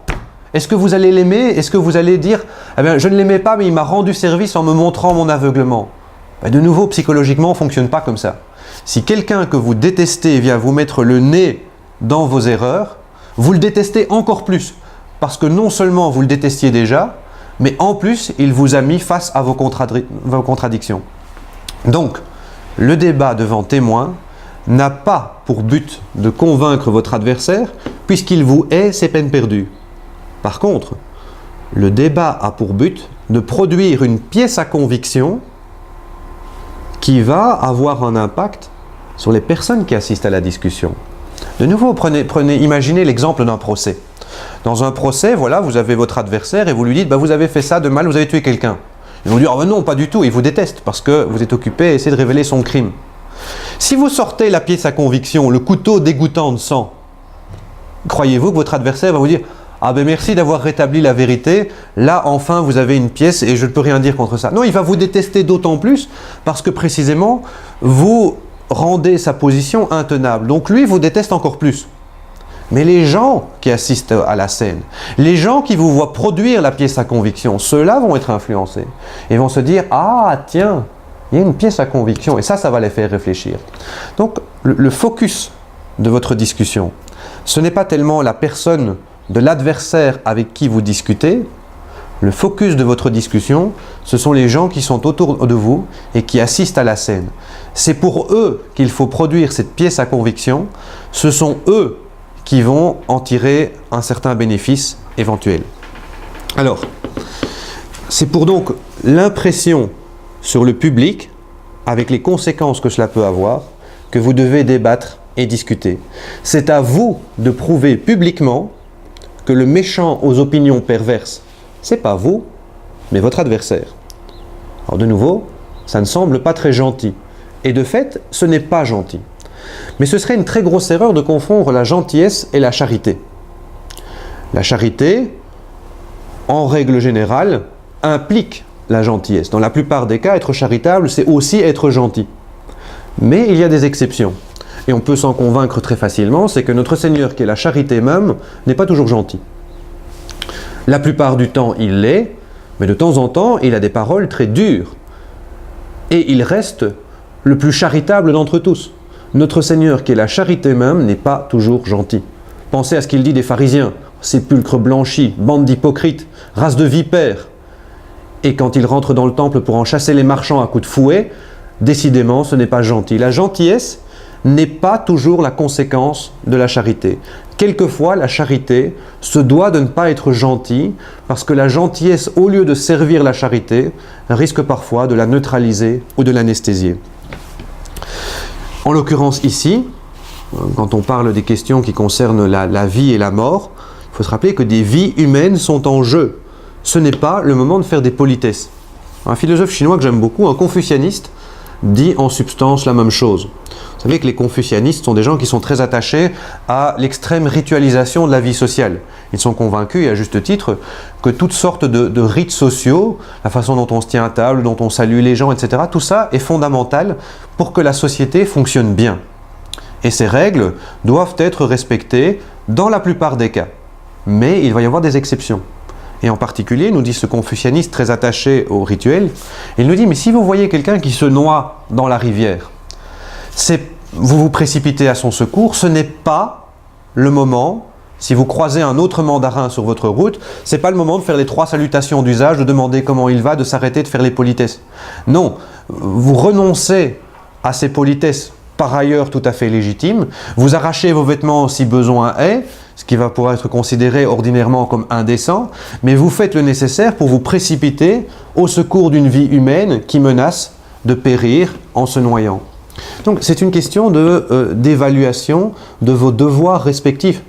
est-ce que vous allez l'aimer? Est-ce que vous allez dire, eh bien, je ne l'aimais pas, mais il m'a rendu service en me montrant mon aveuglement? De nouveau, psychologiquement, on ne fonctionne pas comme ça. Si quelqu'un que vous détestez vient vous mettre le nez dans vos erreurs, vous le détestez encore plus. Parce que non seulement vous le détestiez déjà, mais en plus, il vous a mis face à vos contradictions. Donc, le débat devant témoin n'a pas pour but de convaincre votre adversaire, puisqu'il vous hait, c'est peine perdue. Par contre, le débat a pour but de produire une pièce à conviction qui va avoir un impact sur les personnes qui assistent à la discussion. De nouveau, imaginez l'exemple d'un procès. Dans un procès, voilà, vous avez votre adversaire et vous lui dites, vous avez fait ça de mal, vous avez tué quelqu'un. Ils vont dire, non, pas du tout, il vous déteste parce que vous êtes occupé à essayer de révéler son crime. Si vous sortez la pièce à conviction, le couteau dégoûtant de sang, croyez-vous que votre adversaire va vous dire, merci d'avoir rétabli la vérité, là enfin vous avez une pièce et je ne peux rien dire contre ça. Non, il va vous détester d'autant plus parce que précisément vous rendez sa position intenable. Donc lui vous déteste encore plus. Mais les gens qui assistent à la scène, les gens qui vous voient produire la pièce à conviction, ceux-là vont être influencés et vont se dire, ah tiens, il y a une pièce à conviction et ça va les faire réfléchir. Donc le focus de votre discussion, ce n'est pas tellement la personne de l'adversaire avec qui vous discutez, le focus de votre discussion, ce sont les gens qui sont autour de vous et qui assistent à la scène. C'est pour eux qu'il faut produire cette pièce à conviction. Ce sont eux qui vont en tirer un certain bénéfice éventuel. Alors, c'est pour donc l'impression sur le public, avec les conséquences que cela peut avoir, que vous devez débattre et discuter. C'est à vous de prouver publiquement que le méchant aux opinions perverses, c'est pas vous, mais votre adversaire. Alors de nouveau, ça ne semble pas très gentil. Et de fait, ce n'est pas gentil. Mais ce serait une très grosse erreur de confondre la gentillesse et la charité. La charité, en règle générale, implique la gentillesse. Dans la plupart des cas, être charitable, c'est aussi être gentil. Mais il y a des exceptions. Et on peut s'en convaincre très facilement, c'est que notre Seigneur, qui est la charité même, n'est pas toujours gentil. La plupart du temps, il l'est, mais de temps en temps, il a des paroles très dures. Et il reste le plus charitable d'entre tous. Notre Seigneur, qui est la charité même, n'est pas toujours gentil. Pensez à ce qu'il dit des pharisiens, sépulcre blanchi, bande d'hypocrites, race de vipères. Et quand il rentre dans le temple pour en chasser les marchands à coups de fouet, décidément, ce n'est pas gentil. La gentillesse n'est pas toujours la conséquence de la charité. Quelquefois, la charité se doit de ne pas être gentille, parce que la gentillesse, au lieu de servir la charité, risque parfois de la neutraliser ou de l'anesthésier. En l'occurrence ici, quand on parle des questions qui concernent la vie et la mort, il faut se rappeler que des vies humaines sont en jeu. Ce n'est pas le moment de faire des politesses. Un philosophe chinois que j'aime beaucoup, un confucianiste, dit en substance la même chose. Vous savez que les confucianistes sont des gens qui sont très attachés à l'extrême ritualisation de la vie sociale. Ils sont convaincus, et à juste titre, que toutes sortes de rites sociaux, la façon dont on se tient à table, dont on salue les gens, etc., tout ça est fondamental pour que la société fonctionne bien. Et ces règles doivent être respectées dans la plupart des cas. Mais il va y avoir des exceptions. Et en particulier, nous dit ce confucianiste très attaché au rituel, il nous dit, mais si vous voyez quelqu'un qui se noie dans la rivière, vous vous précipitez à son secours, ce n'est pas le moment, si vous croisez un autre mandarin sur votre route, ce n'est pas le moment de faire les 3 salutations d'usage, de demander comment il va, de s'arrêter, de faire les politesses. Non, vous renoncez à ces politesses par ailleurs tout à fait légitimes, vous arrachez vos vêtements si besoin est, ce qui va pouvoir être considéré ordinairement comme indécent, mais vous faites le nécessaire pour vous précipiter au secours d'une vie humaine qui menace de périr en se noyant. Donc c'est une question d'évaluation de vos devoirs respectifs.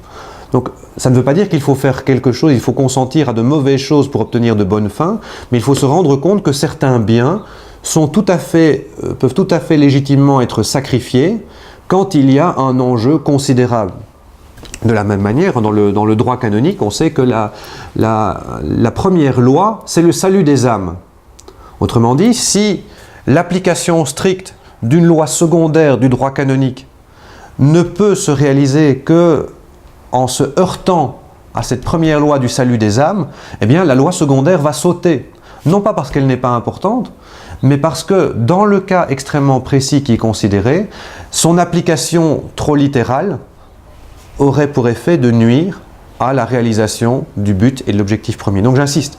Donc ça ne veut pas dire qu'il faut faire quelque chose, il faut consentir à de mauvaises choses pour obtenir de bonnes fins, mais il faut se rendre compte que certains biens peuvent tout à fait légitimement être sacrifiés quand il y a un enjeu considérable. De la même manière, dans le droit canonique, on sait que la première loi, c'est le salut des âmes. Autrement dit, si l'application stricte d'une loi secondaire du droit canonique ne peut se réaliser que en se heurtant à cette première loi du salut des âmes, eh bien la loi secondaire va sauter. Non pas parce qu'elle n'est pas importante, mais parce que dans le cas extrêmement précis qui est considéré, son application trop littérale aurait pour effet de nuire à la réalisation du but et de l'objectif premier. Donc j'insiste,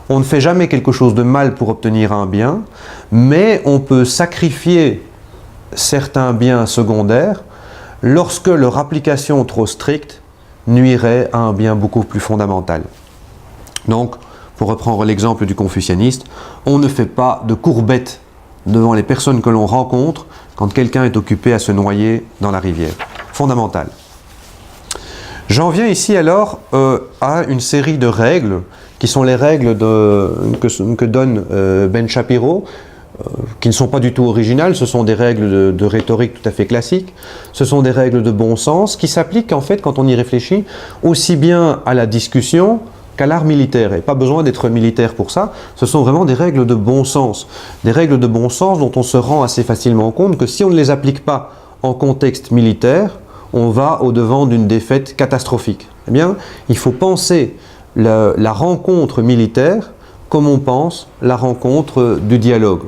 on ne fait jamais quelque chose de mal pour obtenir un bien, mais on peut sacrifier certains biens secondaires lorsque leur application trop stricte nuirait à un bien beaucoup plus fondamental. Donc, pour reprendre l'exemple du confucianiste, on ne fait pas de courbettes devant les personnes que l'on rencontre quand quelqu'un est occupé à se noyer dans la rivière. Fondamental. J'en viens ici alors à une série de règles qui sont les règles que donne Ben Shapiro, qui ne sont pas du tout originales, ce sont des règles de rhétorique tout à fait classiques, ce sont des règles de bon sens qui s'appliquent en fait, quand on y réfléchit, aussi bien à la discussion qu'à l'art militaire. Et pas besoin d'être militaire pour ça, ce sont vraiment des règles de bon sens. Des règles de bon sens dont on se rend assez facilement compte que si on ne les applique pas en contexte militaire, on va au-devant d'une défaite catastrophique. Eh bien, il faut penser la rencontre militaire comme on pense la rencontre du dialogue.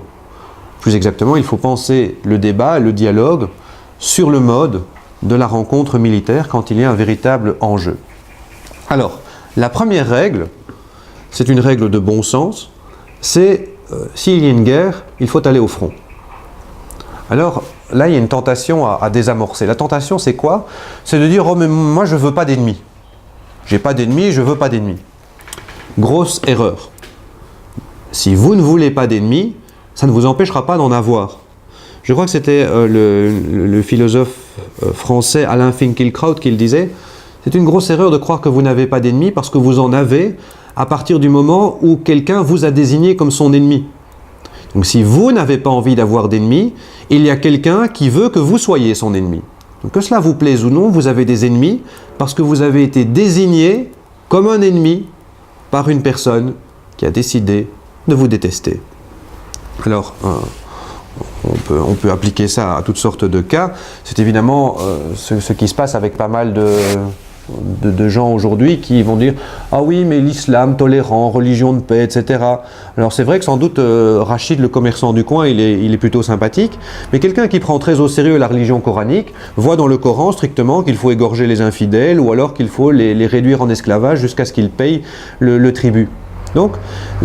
Plus exactement, il faut penser le débat, le dialogue, sur le mode de la rencontre militaire quand il y a un véritable enjeu. Alors, la première règle, c'est une règle de bon sens, c'est s'il y a une guerre, il faut aller au front. Alors, là, il y a une tentation à désamorcer. La tentation, c'est quoi? C'est de dire, oh, mais moi, je ne veux pas d'ennemis. J'ai pas d'ennemis, je ne veux pas d'ennemis. Grosse erreur. Si vous ne voulez pas d'ennemis, ça ne vous empêchera pas d'en avoir. Je crois que c'était le philosophe français Alain Finkielkraut qui le disait. C'est une grosse erreur de croire que vous n'avez pas d'ennemis parce que vous en avez à partir du moment où quelqu'un vous a désigné comme son ennemi. Donc si vous n'avez pas envie d'avoir d'ennemis, il y a quelqu'un qui veut que vous soyez son ennemi. Donc que cela vous plaise ou non, vous avez des ennemis parce que vous avez été désigné comme un ennemi par une personne qui a décidé de vous détester. Alors, on peut appliquer ça à toutes sortes de cas. C'est évidemment ce qui se passe avec pas mal de gens aujourd'hui qui vont dire « Ah oui, mais l'islam tolérant, religion de paix, etc. » Alors c'est vrai que sans doute Rachid, le commerçant du coin, il est plutôt sympathique, mais quelqu'un qui prend très au sérieux la religion coranique voit dans le Coran strictement qu'il faut égorger les infidèles ou alors qu'il faut les réduire en esclavage jusqu'à ce qu'ils payent le tribut. Donc,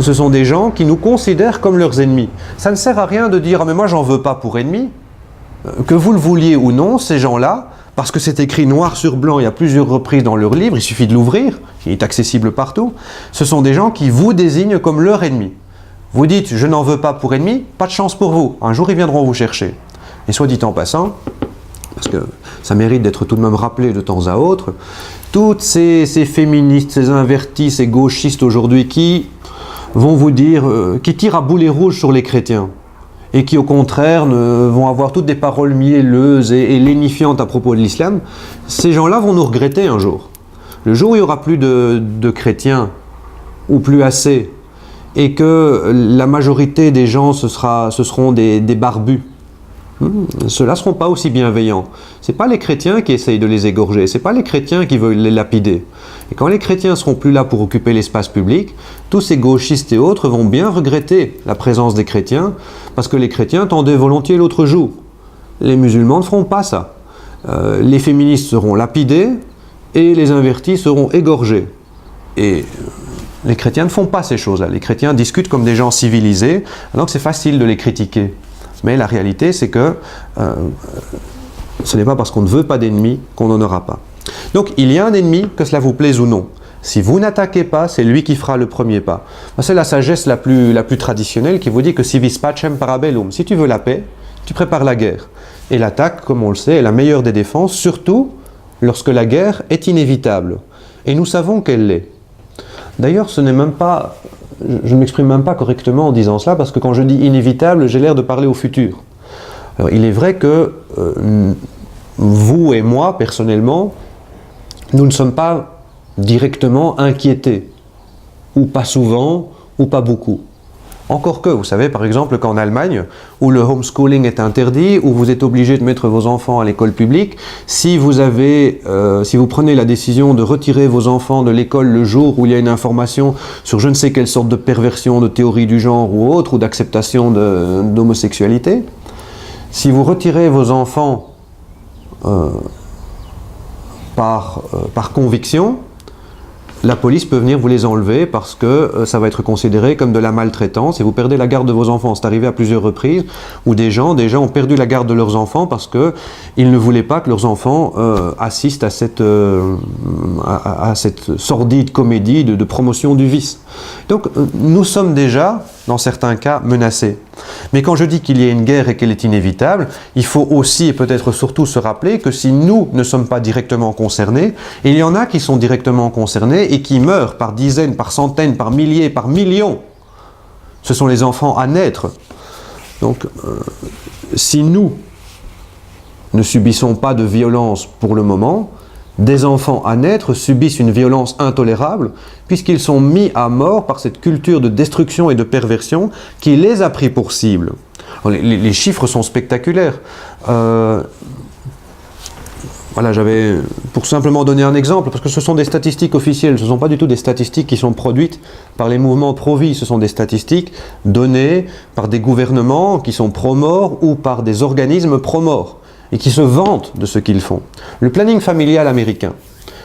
ce sont des gens qui nous considèrent comme leurs ennemis. Ça ne sert à rien de dire « Ah mais moi j'en veux pas pour ennemi ». Que vous le vouliez ou non, ces gens-là, parce que c'est écrit noir sur blanc et à plusieurs reprises dans leur livre, il suffit de l'ouvrir, il est accessible partout, ce sont des gens qui vous désignent comme leur ennemi. Vous dites « je n'en veux pas pour ennemi », pas de chance pour vous, un jour ils viendront vous chercher. Et soit dit en passant, parce que ça mérite d'être tout de même rappelé de temps à autre, toutes ces féministes, ces invertis, ces gauchistes aujourd'hui qui vont vous dire, qui tirent à boulet rouge sur les chrétiens, et qui au contraire vont avoir toutes des paroles mielleuses et lénifiantes à propos de l'islam, ces gens-là vont nous regretter un jour. Le jour où il n'y aura plus de chrétiens, ou plus assez, et que la majorité des gens ce seront des barbus, ceux-là ne seront pas aussi bienveillants. Ce n'est pas les chrétiens qui essayent de les égorger, ce n'est pas les chrétiens qui veulent les lapider. Et quand les chrétiens ne seront plus là pour occuper l'espace public, tous ces gauchistes et autres vont bien regretter la présence des chrétiens, parce que les chrétiens tendaient volontiers l'autre jour. Les musulmans ne feront pas ça. Les féministes seront lapidés et les invertis seront égorgés. Et les chrétiens ne font pas ces choses-là. Les chrétiens discutent comme des gens civilisés, alors que c'est facile de les critiquer. Mais la réalité, c'est que ce n'est pas parce qu'on ne veut pas d'ennemis qu'on n'en aura pas. Donc, il y a un ennemi, que cela vous plaise ou non. Si vous n'attaquez pas, c'est lui qui fera le premier pas. C'est la sagesse la plus traditionnelle qui vous dit que si vis pacem para bellum, si tu veux la paix, tu prépares la guerre. Et l'attaque, comme on le sait, est la meilleure des défenses, surtout lorsque la guerre est inévitable. Et nous savons qu'elle l'est. D'ailleurs, ce n'est même pas... Je ne m'exprime même pas correctement en disant cela, parce que quand je dis inévitable, j'ai l'air de parler au futur. Alors, il est vrai que vous et moi, personnellement, nous ne sommes pas directement inquiétés, ou pas souvent, ou pas beaucoup. Encore que, vous savez, par exemple, qu'en Allemagne, où le homeschooling est interdit, où vous êtes obligé de mettre vos enfants à l'école publique, si vous prenez la décision de retirer vos enfants de l'école le jour où il y a une information sur je ne sais quelle sorte de perversion, de théorie du genre ou autre, ou d'acceptation d'homosexualité, si vous retirez vos enfants par conviction, la police peut venir vous les enlever parce que ça va être considéré comme de la maltraitance et vous perdez la garde de vos enfants. C'est arrivé à plusieurs reprises où des gens ont perdu la garde de leurs enfants parce qu'ils ne voulaient pas que leurs enfants assistent à cette sordide comédie de promotion du vice. Donc nous sommes déjà, dans certains cas, menacés. Mais quand je dis qu'il y a une guerre et qu'elle est inévitable, il faut aussi et peut-être surtout se rappeler que si nous ne sommes pas directement concernés, il y en a qui sont directement concernés et qui meurent par dizaines, par centaines, par milliers, par millions. Ce sont les enfants à naître. Donc, si nous ne subissons pas de violence pour le moment, des enfants à naître subissent une violence intolérable puisqu'ils sont mis à mort par cette culture de destruction et de perversion qui les a pris pour cible. Les chiffres sont spectaculaires. Voilà, pour simplement donner un exemple, parce que ce sont des statistiques officielles, ce ne sont pas du tout des statistiques qui sont produites par les mouvements pro-vie, ce sont des statistiques données par des gouvernements qui sont pro-mort ou par des organismes pro-mort et qui se vantent de ce qu'ils font. Le planning familial américain,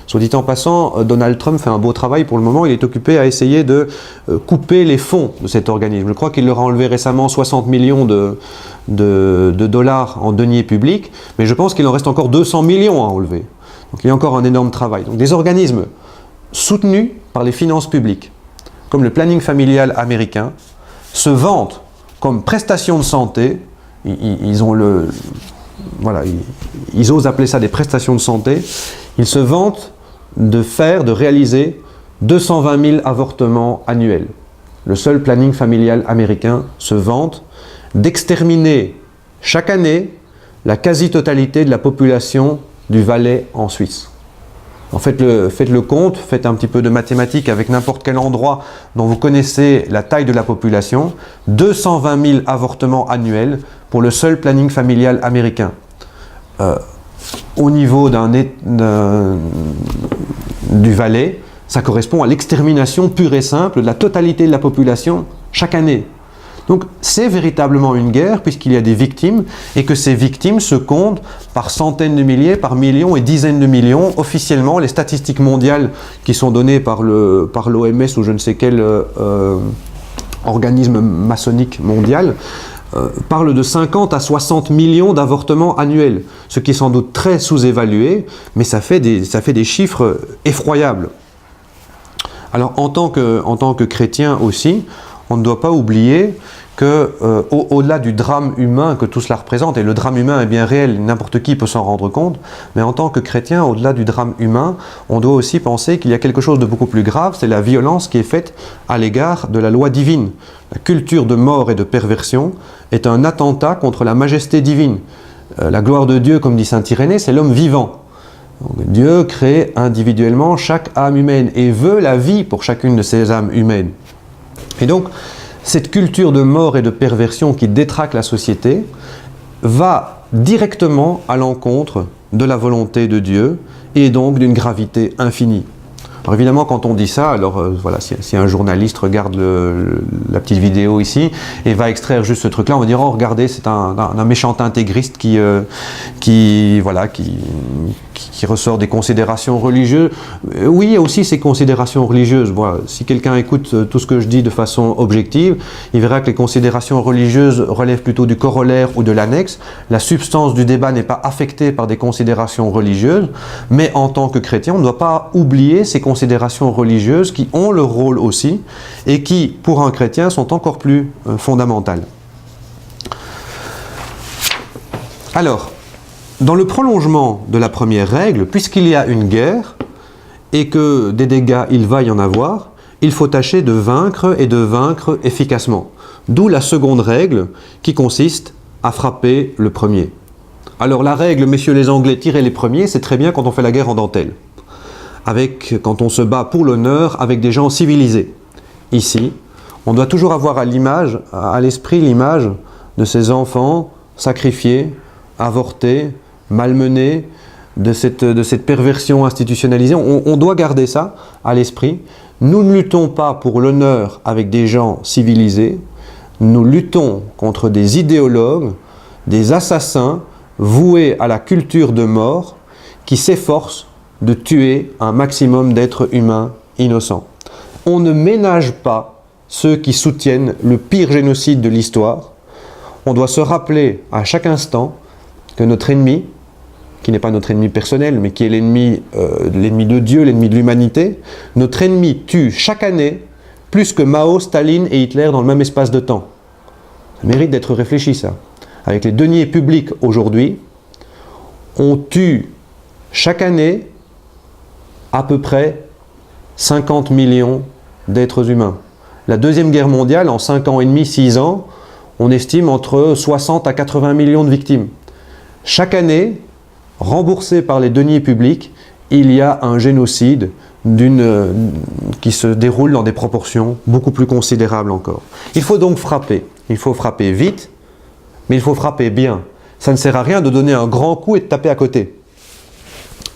Soit dit en passant, Donald Trump fait un beau travail pour le moment, il est occupé à essayer de couper les fonds de cet organisme. Je crois qu'il leur a enlevé récemment 60 millions de dollars en deniers publics, mais je pense qu'il en reste encore 200 millions à enlever. Donc il y a encore un énorme travail. Donc des organismes soutenus par les finances publiques, comme le planning familial américain, se vantent comme prestations de santé. Ils osent appeler ça des prestations de santé. Ils se vantent de réaliser 220 000 avortements annuels. Le seul planning familial américain se vante d'exterminer chaque année la quasi-totalité de la population du Valais en Suisse. En faites le compte, faites un petit peu de mathématiques avec n'importe quel endroit dont vous connaissez la taille de la population. 220 000 avortements annuels pour le seul planning familial américain. Au niveau du Valais, ça correspond à l'extermination pure et simple de la totalité de la population chaque année. Donc c'est véritablement une guerre puisqu'il y a des victimes et que ces victimes se comptent par centaines de milliers, par millions et dizaines de millions. Officiellement, les statistiques mondiales qui sont données par l'OMS ou je ne sais quel organisme maçonnique mondial parlent de 50 à 60 millions d'avortements annuels, ce qui est sans doute très sous-évalué, mais ça fait des chiffres effroyables. Alors en tant que chrétien aussi, on ne doit pas oublier que au-delà du drame humain que tout cela représente, et le drame humain est bien réel, n'importe qui peut s'en rendre compte, mais en tant que chrétien, au-delà du drame humain, on doit aussi penser qu'il y a quelque chose de beaucoup plus grave, c'est la violence qui est faite à l'égard de la loi divine. La culture de mort et de perversion est un attentat contre la majesté divine. La gloire de Dieu, comme dit saint Irénée, c'est l'homme vivant. Donc, Dieu crée individuellement chaque âme humaine et veut la vie pour chacune de ces âmes humaines. Et donc, cette culture de mort et de perversion qui détraque la société va directement à l'encontre de la volonté de Dieu et donc d'une gravité infinie. Alors évidemment, quand on dit ça, alors voilà, si un journaliste regarde la petite vidéo ici et va extraire juste ce truc-là, on va dire, oh regardez, c'est un méchant intégriste qui ressort des considérations religieuses. Oui, il y a aussi ces considérations religieuses. Voilà. Si quelqu'un écoute tout ce que je dis de façon objective, il verra que les considérations religieuses relèvent plutôt du corollaire ou de l'annexe. La substance du débat n'est pas affectée par des considérations religieuses, mais en tant que chrétien, on ne doit pas oublier ces considérations religieuses qui ont leur rôle aussi et qui, pour un chrétien, sont encore plus fondamentales. Alors, dans le prolongement de la première règle, puisqu'il y a une guerre et que des dégâts il va y en avoir, il faut tâcher de vaincre et de vaincre efficacement. D'où la seconde règle qui consiste à frapper le premier. Alors la règle, messieurs les Anglais, tirer les premiers, c'est très bien quand on fait la guerre en dentelle. Quand on se bat pour l'honneur avec des gens civilisés. Ici, on doit toujours avoir à l'esprit l'image de ces enfants sacrifiés, avortés, malmenés, de cette perversion institutionnalisée. On doit garder ça à l'esprit. Nous ne luttons pas pour l'honneur avec des gens civilisés, nous luttons contre des idéologues, des assassins voués à la culture de mort qui s'efforcent de tuer un maximum d'êtres humains innocents. On ne ménage pas ceux qui soutiennent le pire génocide de l'histoire. On doit se rappeler à chaque instant que notre ennemi, qui n'est pas notre ennemi personnel, mais qui est l'ennemi de Dieu, l'ennemi de l'humanité, notre ennemi tue chaque année plus que Mao, Staline et Hitler dans le même espace de temps. Ça mérite d'être réfléchi, ça. Avec les deniers publics aujourd'hui, on tue chaque année à peu près 50 millions d'êtres humains. La Deuxième Guerre mondiale, en 5 ans et demi, 6 ans, on estime entre 60 à 80 millions de victimes. Chaque année, remboursé par les deniers publics, il y a un génocide qui se déroule dans des proportions beaucoup plus considérables encore. Il faut donc frapper. Il faut frapper vite, mais il faut frapper bien. Ça ne sert à rien de donner un grand coup et de taper à côté.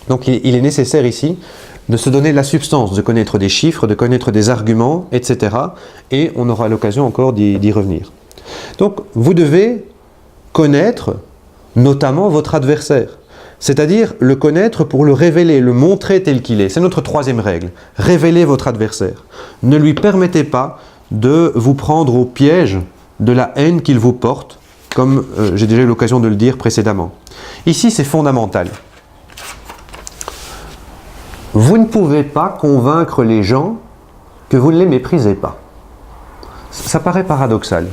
Donc il est nécessaire ici de se donner de la substance, de connaître des chiffres, de connaître des arguments, etc. Et on aura l'occasion encore d'y revenir. Donc vous devez connaître notamment votre adversaire. C'est-à-dire le connaître pour le révéler, le montrer tel qu'il est. C'est notre troisième règle. Révélez votre adversaire. Ne lui permettez pas de vous prendre au piège de la haine qu'il vous porte, comme j'ai déjà eu l'occasion de le dire précédemment. Ici, c'est fondamental. Vous ne pouvez pas convaincre les gens que vous ne les méprisez pas. Ça paraît paradoxal.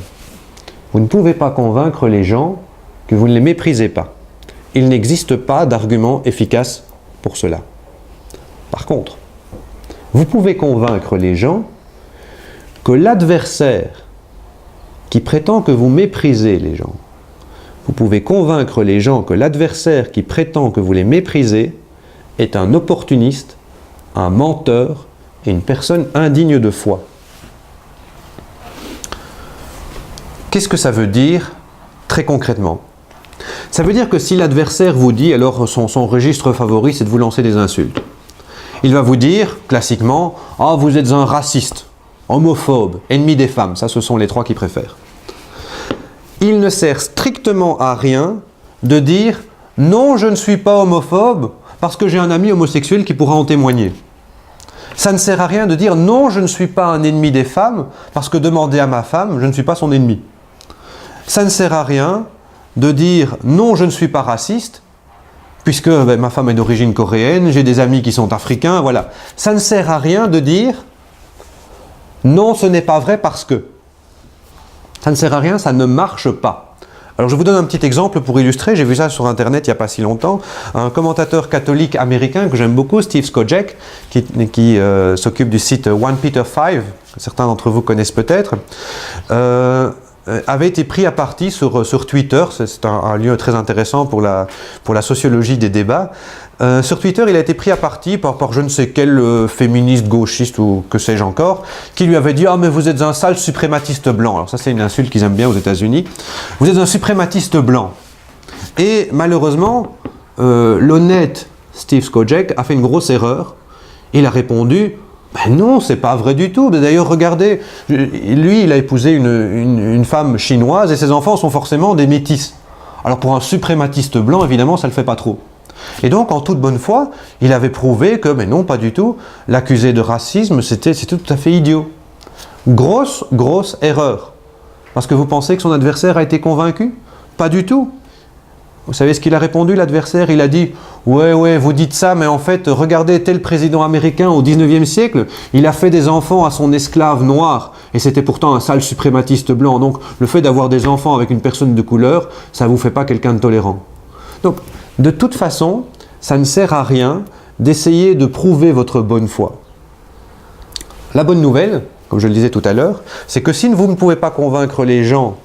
Vous ne pouvez pas convaincre les gens que vous ne les méprisez pas. Il n'existe pas d'argument efficace pour cela. Par contre, vous pouvez convaincre les gens que l'adversaire qui prétend que vous méprisez les gens, vous pouvez convaincre les gens que l'adversaire qui prétend que vous les méprisez est un opportuniste, un menteur et une personne indigne de foi. Qu'est-ce que ça veut dire très concrètement? Ça veut dire que si l'adversaire vous dit, alors son registre favori c'est de vous lancer des insultes. Il va vous dire, classiquement, « Ah, vous êtes un raciste, homophobe, ennemi des femmes », ça ce sont les trois qu'il préfère. Il ne sert strictement à rien de dire « Non, je ne suis pas homophobe parce que j'ai un ami homosexuel qui pourra en témoigner ». Ça ne sert à rien de dire « Non, je ne suis pas un ennemi des femmes parce que demandez à ma femme, je ne suis pas son ennemi ». Ça ne sert à rien de dire « Non, je ne suis pas raciste puisque ma femme est d'origine coréenne, j'ai des amis qui sont africains, voilà ». Ça ne sert à rien de dire « Non, ce n'est pas vrai parce que ». Ça ne sert à rien, ça ne marche pas. Alors je vous donne un petit exemple pour illustrer, j'ai vu ça sur internet il n'y a pas si longtemps, un commentateur catholique américain que j'aime beaucoup, Steve Skojec, qui s'occupe du site 1 Peter 5, que certains d'entre vous connaissent peut-être, avait été pris à partie sur Twitter, c'est un lieu très intéressant pour la sociologie des débats. Sur Twitter, il a été pris à partie par je ne sais quel féministe gauchiste ou que sais-je encore, qui lui avait dit « Ah mais vous êtes un sale suprématiste blanc ». Alors ça c'est une insulte qu'ils aiment bien aux États-Unis. « Vous êtes un suprématiste blanc ». Et malheureusement, l'honnête Steve Skojec a fait une grosse erreur. Il a répondu « Ben non, c'est pas vrai du tout. D'ailleurs, regardez, lui, il a épousé une femme chinoise et ses enfants sont forcément des métis. Alors pour un suprématiste blanc, évidemment, ça le fait pas trop. » Et donc, en toute bonne foi, il avait prouvé que, mais non, pas du tout, l'accuser de racisme, c'était tout à fait idiot. Grosse erreur. Parce que vous pensez que son adversaire a été convaincu? Pas du tout. Vous savez ce qu'il a répondu, l'adversaire? Il a dit « Ouais, vous dites ça, mais en fait, regardez tel président américain au 19e siècle, il a fait des enfants à son esclave noir, et c'était pourtant un sale suprématiste blanc. Donc, le fait d'avoir des enfants avec une personne de couleur, ça ne vous fait pas quelqu'un de tolérant. » Donc, de toute façon, ça ne sert à rien d'essayer de prouver votre bonne foi. La bonne nouvelle, comme je le disais tout à l'heure, c'est que si vous ne pouvez pas convaincre les gens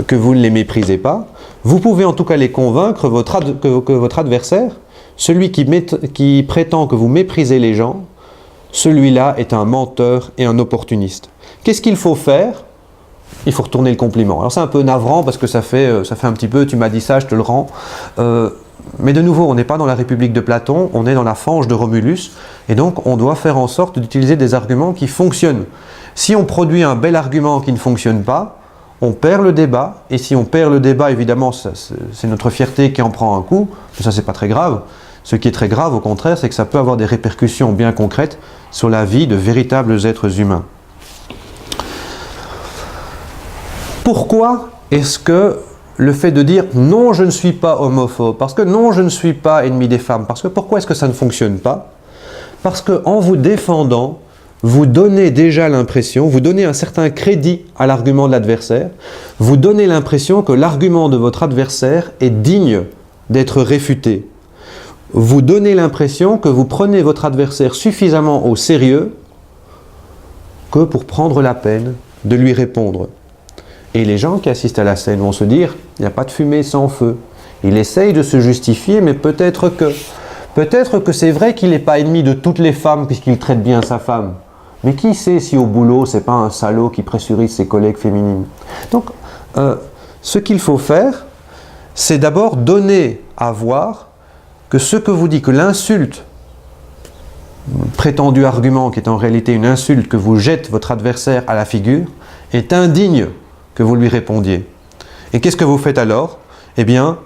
que vous ne les méprisez pas, vous pouvez en tout cas les convaincre que votre adversaire, celui qui prétend que vous méprisez les gens, celui-là est un menteur et un opportuniste. Qu'est-ce qu'il faut faire? Il faut retourner le compliment. Alors c'est un peu navrant parce que ça fait un petit peu « tu m'as dit ça, je te le rends ». Mais de nouveau, on n'est pas dans la République de Platon, on est dans la fange de Romulus, et donc on doit faire en sorte d'utiliser des arguments qui fonctionnent. Si on produit un bel argument qui ne fonctionne pas, on perd le débat, et si on perd le débat, évidemment, c'est notre fierté qui en prend un coup, mais ça c'est pas très grave. Ce qui est très grave, au contraire, c'est que ça peut avoir des répercussions bien concrètes sur la vie de véritables êtres humains. Pourquoi est-ce que le fait de dire « non, je ne suis pas homophobe », parce que « non, je ne suis pas ennemi des femmes », parce que pourquoi est-ce que ça ne fonctionne pas? Parce qu'en vous défendant, vous donnez déjà l'impression, vous donnez un certain crédit à l'argument de l'adversaire, vous donnez l'impression que l'argument de votre adversaire est digne d'être réfuté. Vous donnez l'impression que vous prenez votre adversaire suffisamment au sérieux que pour prendre la peine de lui répondre. Et les gens qui assistent à la scène vont se dire « il n'y a pas de fumée sans feu ». Il essaye de se justifier, mais peut-être que c'est vrai qu'il n'est pas ennemi de toutes les femmes puisqu'il traite bien sa femme. Mais qui sait si au boulot, c'est pas un salaud qui pressurise ses collègues féminines. Donc, ce qu'il faut faire, c'est d'abord donner à voir que ce que vous dit, que l'insulte, prétendu argument qui est en réalité une insulte que vous jette votre adversaire à la figure, est indigne que vous lui répondiez. Et qu'est-ce que vous faites alors? Eh bien,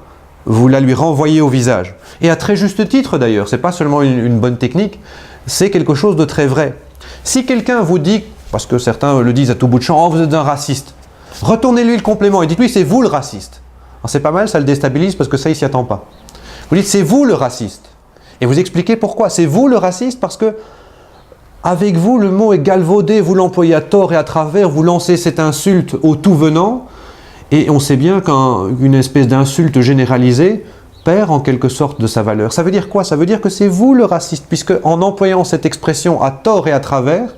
vous la lui renvoyez au visage. Et à très juste titre d'ailleurs, ce n'est pas seulement une bonne technique, c'est quelque chose de très vrai. Si quelqu'un vous dit, parce que certains le disent à tout bout de champ, « Oh, vous êtes un raciste », retournez-lui le complément et dites-lui « C'est vous le raciste ». Alors c'est pas mal, ça le déstabilise parce que ça, il ne s'y attend pas. Vous dites « C'est vous le raciste ». Et vous expliquez pourquoi. C'est vous le raciste parce que avec vous, le mot est galvaudé, vous l'employez à tort et à travers, vous lancez cette insulte au tout venant, et on sait bien qu'une espèce d'insulte généralisée perd en quelque sorte de sa valeur. Ça veut dire quoi? Ça veut dire que c'est vous le raciste, puisque en employant cette expression à tort et à travers,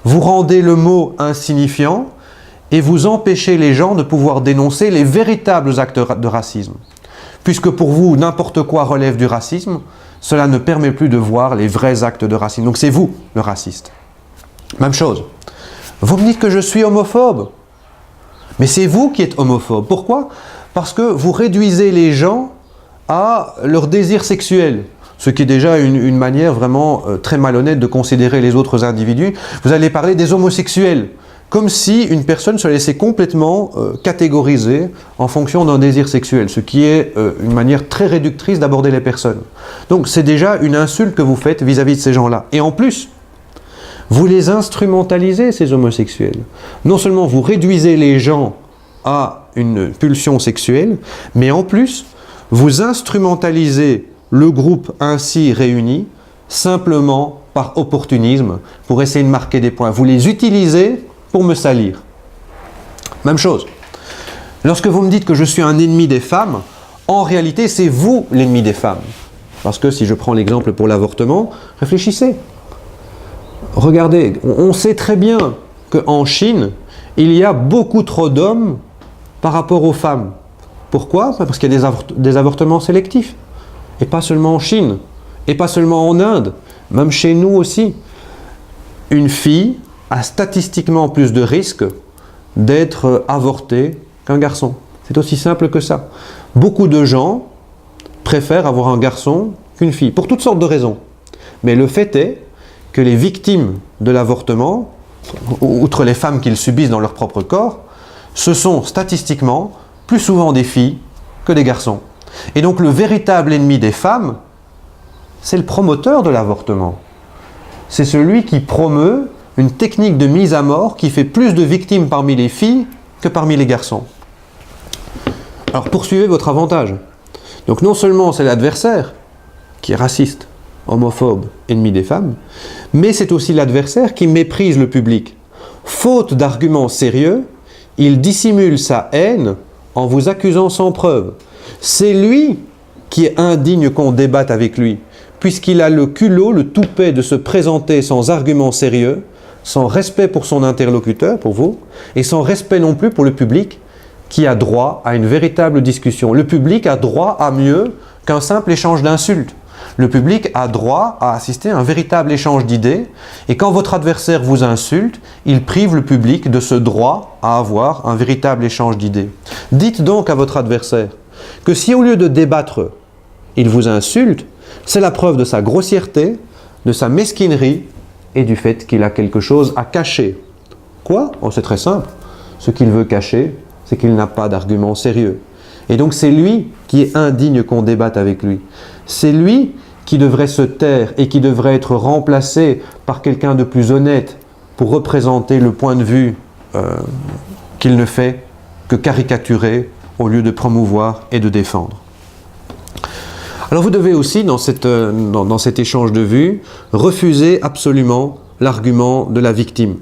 vous rendez le mot insignifiant et vous empêchez les gens de pouvoir dénoncer les véritables actes de racisme. Puisque pour vous, n'importe quoi relève du racisme, cela ne permet plus de voir les vrais actes de racisme. Donc c'est vous, le raciste. Même chose. Vous me dites que je suis homophobe. Mais c'est vous qui êtes homophobe. Pourquoi? Parce que vous réduisez les gens à leur désir sexuel. Ce qui est déjà une manière vraiment très malhonnête de considérer les autres individus. Vous allez parler des homosexuels. Comme si une personne se laissait complètement catégoriser en fonction d'un désir sexuel, ce qui est une manière très réductrice d'aborder les personnes. Donc c'est déjà une insulte que vous faites vis-à-vis de ces gens-là. Et en plus, vous les instrumentalisez, ces homosexuels. Non seulement vous réduisez les gens à une pulsion sexuelle, mais en plus, vous instrumentalisez le groupe ainsi réuni simplement par opportunisme, pour essayer de marquer des points. Vous les utilisez pour me salir. Même chose. Lorsque vous me dites que je suis un ennemi des femmes, en réalité, c'est vous l'ennemi des femmes. Parce que si je prends l'exemple pour l'avortement, réfléchissez. Regardez, on sait très bien qu'en Chine, il y a beaucoup trop d'hommes par rapport aux femmes. Pourquoi? Parce qu'il y a des avortements sélectifs. Et pas seulement en Chine, et pas seulement en Inde, même chez nous aussi. Une fille a statistiquement plus de risques d'être avortée qu'un garçon. C'est aussi simple que ça. Beaucoup de gens préfèrent avoir un garçon qu'une fille, pour toutes sortes de raisons. Mais le fait est que les victimes de l'avortement, outre les femmes qui le subissent dans leur propre corps, ce sont statistiquement plus souvent des filles que des garçons. Et donc le véritable ennemi des femmes, c'est le promoteur de l'avortement. C'est celui qui promeut une technique de mise à mort qui fait plus de victimes parmi les filles que parmi les garçons. Alors poursuivez votre avantage. Donc non seulement c'est l'adversaire qui est raciste, homophobe, ennemi des femmes, mais c'est aussi l'adversaire qui méprise le public. Faute d'arguments sérieux, il dissimule sa haine en vous accusant sans preuve. C'est lui qui est indigne qu'on débatte avec lui, puisqu'il a le culot, le toupet de se présenter sans arguments sérieux, sans respect pour son interlocuteur, pour vous, et sans respect non plus pour le public qui a droit à une véritable discussion. Le public a droit à mieux qu'un simple échange d'insultes. Le public a droit à assister à un véritable échange d'idées, et quand votre adversaire vous insulte, il prive le public de ce droit à avoir un véritable échange d'idées. Dites donc à votre adversaire que si au lieu de débattre, il vous insulte, c'est la preuve de sa grossièreté, de sa mesquinerie et du fait qu'il a quelque chose à cacher. Quoi? Oh, c'est très simple. Ce qu'il veut cacher, c'est qu'il n'a pas d'argument sérieux. Et donc c'est lui qui est indigne qu'on débatte avec lui. C'est lui qui devrait se taire et qui devrait être remplacé par quelqu'un de plus honnête pour représenter le point de vue qu'il ne fait que caricaturer au lieu de promouvoir et de défendre. Alors vous devez aussi, dans cet échange de vues, refuser absolument l'argument de la victime.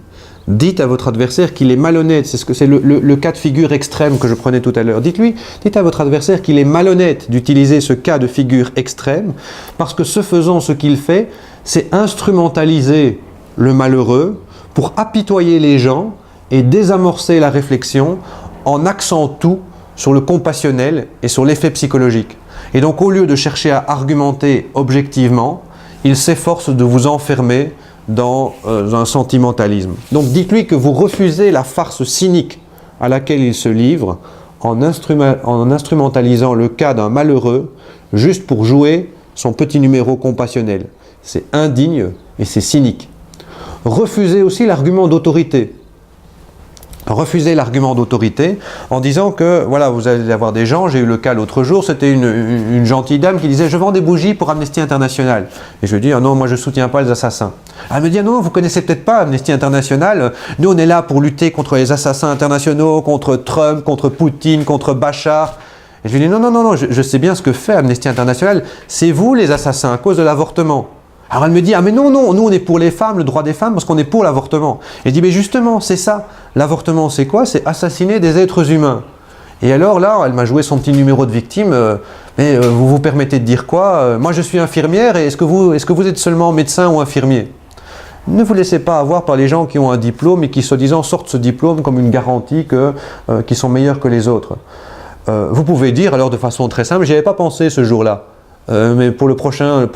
Dites à votre adversaire qu'il est malhonnête, c'est le cas de figure extrême que je prenais tout à l'heure. Dites à votre adversaire qu'il est malhonnête d'utiliser ce cas de figure extrême, parce que ce faisant, ce qu'il fait, c'est instrumentaliser le malheureux pour apitoyer les gens et désamorcer la réflexion en axant tout sur le compassionnel et sur l'effet psychologique. Et donc au lieu de chercher à argumenter objectivement, il s'efforce de vous enfermer dans un sentimentalisme. Donc dites-lui que vous refusez la farce cynique à laquelle il se livre en instrumentalisant le cas d'un malheureux juste pour jouer son petit numéro compassionnel. C'est indigne et c'est cynique. Refusez aussi l'argument d'autorité. refuser l'argument d'autorité en disant que, voilà, vous allez avoir des gens, j'ai eu le cas l'autre jour, c'était une gentille dame qui disait « Je vends des bougies pour Amnesty International ». Et je lui dis « Ah non, moi je ne soutiens pas les assassins ». Elle me dit « Ah non, vous ne connaissez peut-être pas Amnesty International, nous on est là pour lutter contre les assassins internationaux, contre Trump, contre Poutine, contre Bachar ». Et je lui dis « Non, non, non, non, je sais bien ce que fait Amnesty International, c'est vous les assassins à cause de l'avortement ». Alors elle me dit « Ah mais non, non, nous on est pour les femmes, le droit des femmes, parce qu'on est pour l'avortement ». Et je dis « Mais justement, c'est ça, l'avortement c'est quoi? C'est assassiner des êtres humains ». Et alors là, elle m'a joué son petit numéro de victime, mais vous vous permettez de dire quoi? Moi je suis infirmière, et est-ce que vous êtes seulement médecin ou infirmier? Ne vous laissez pas avoir par les gens qui ont un diplôme et qui soi-disant sortent ce diplôme comme une garantie qu'ils sont meilleurs que les autres. Vous pouvez dire alors de façon très simple, j'y avais pas pensé ce jour-là. Mais pour le prochain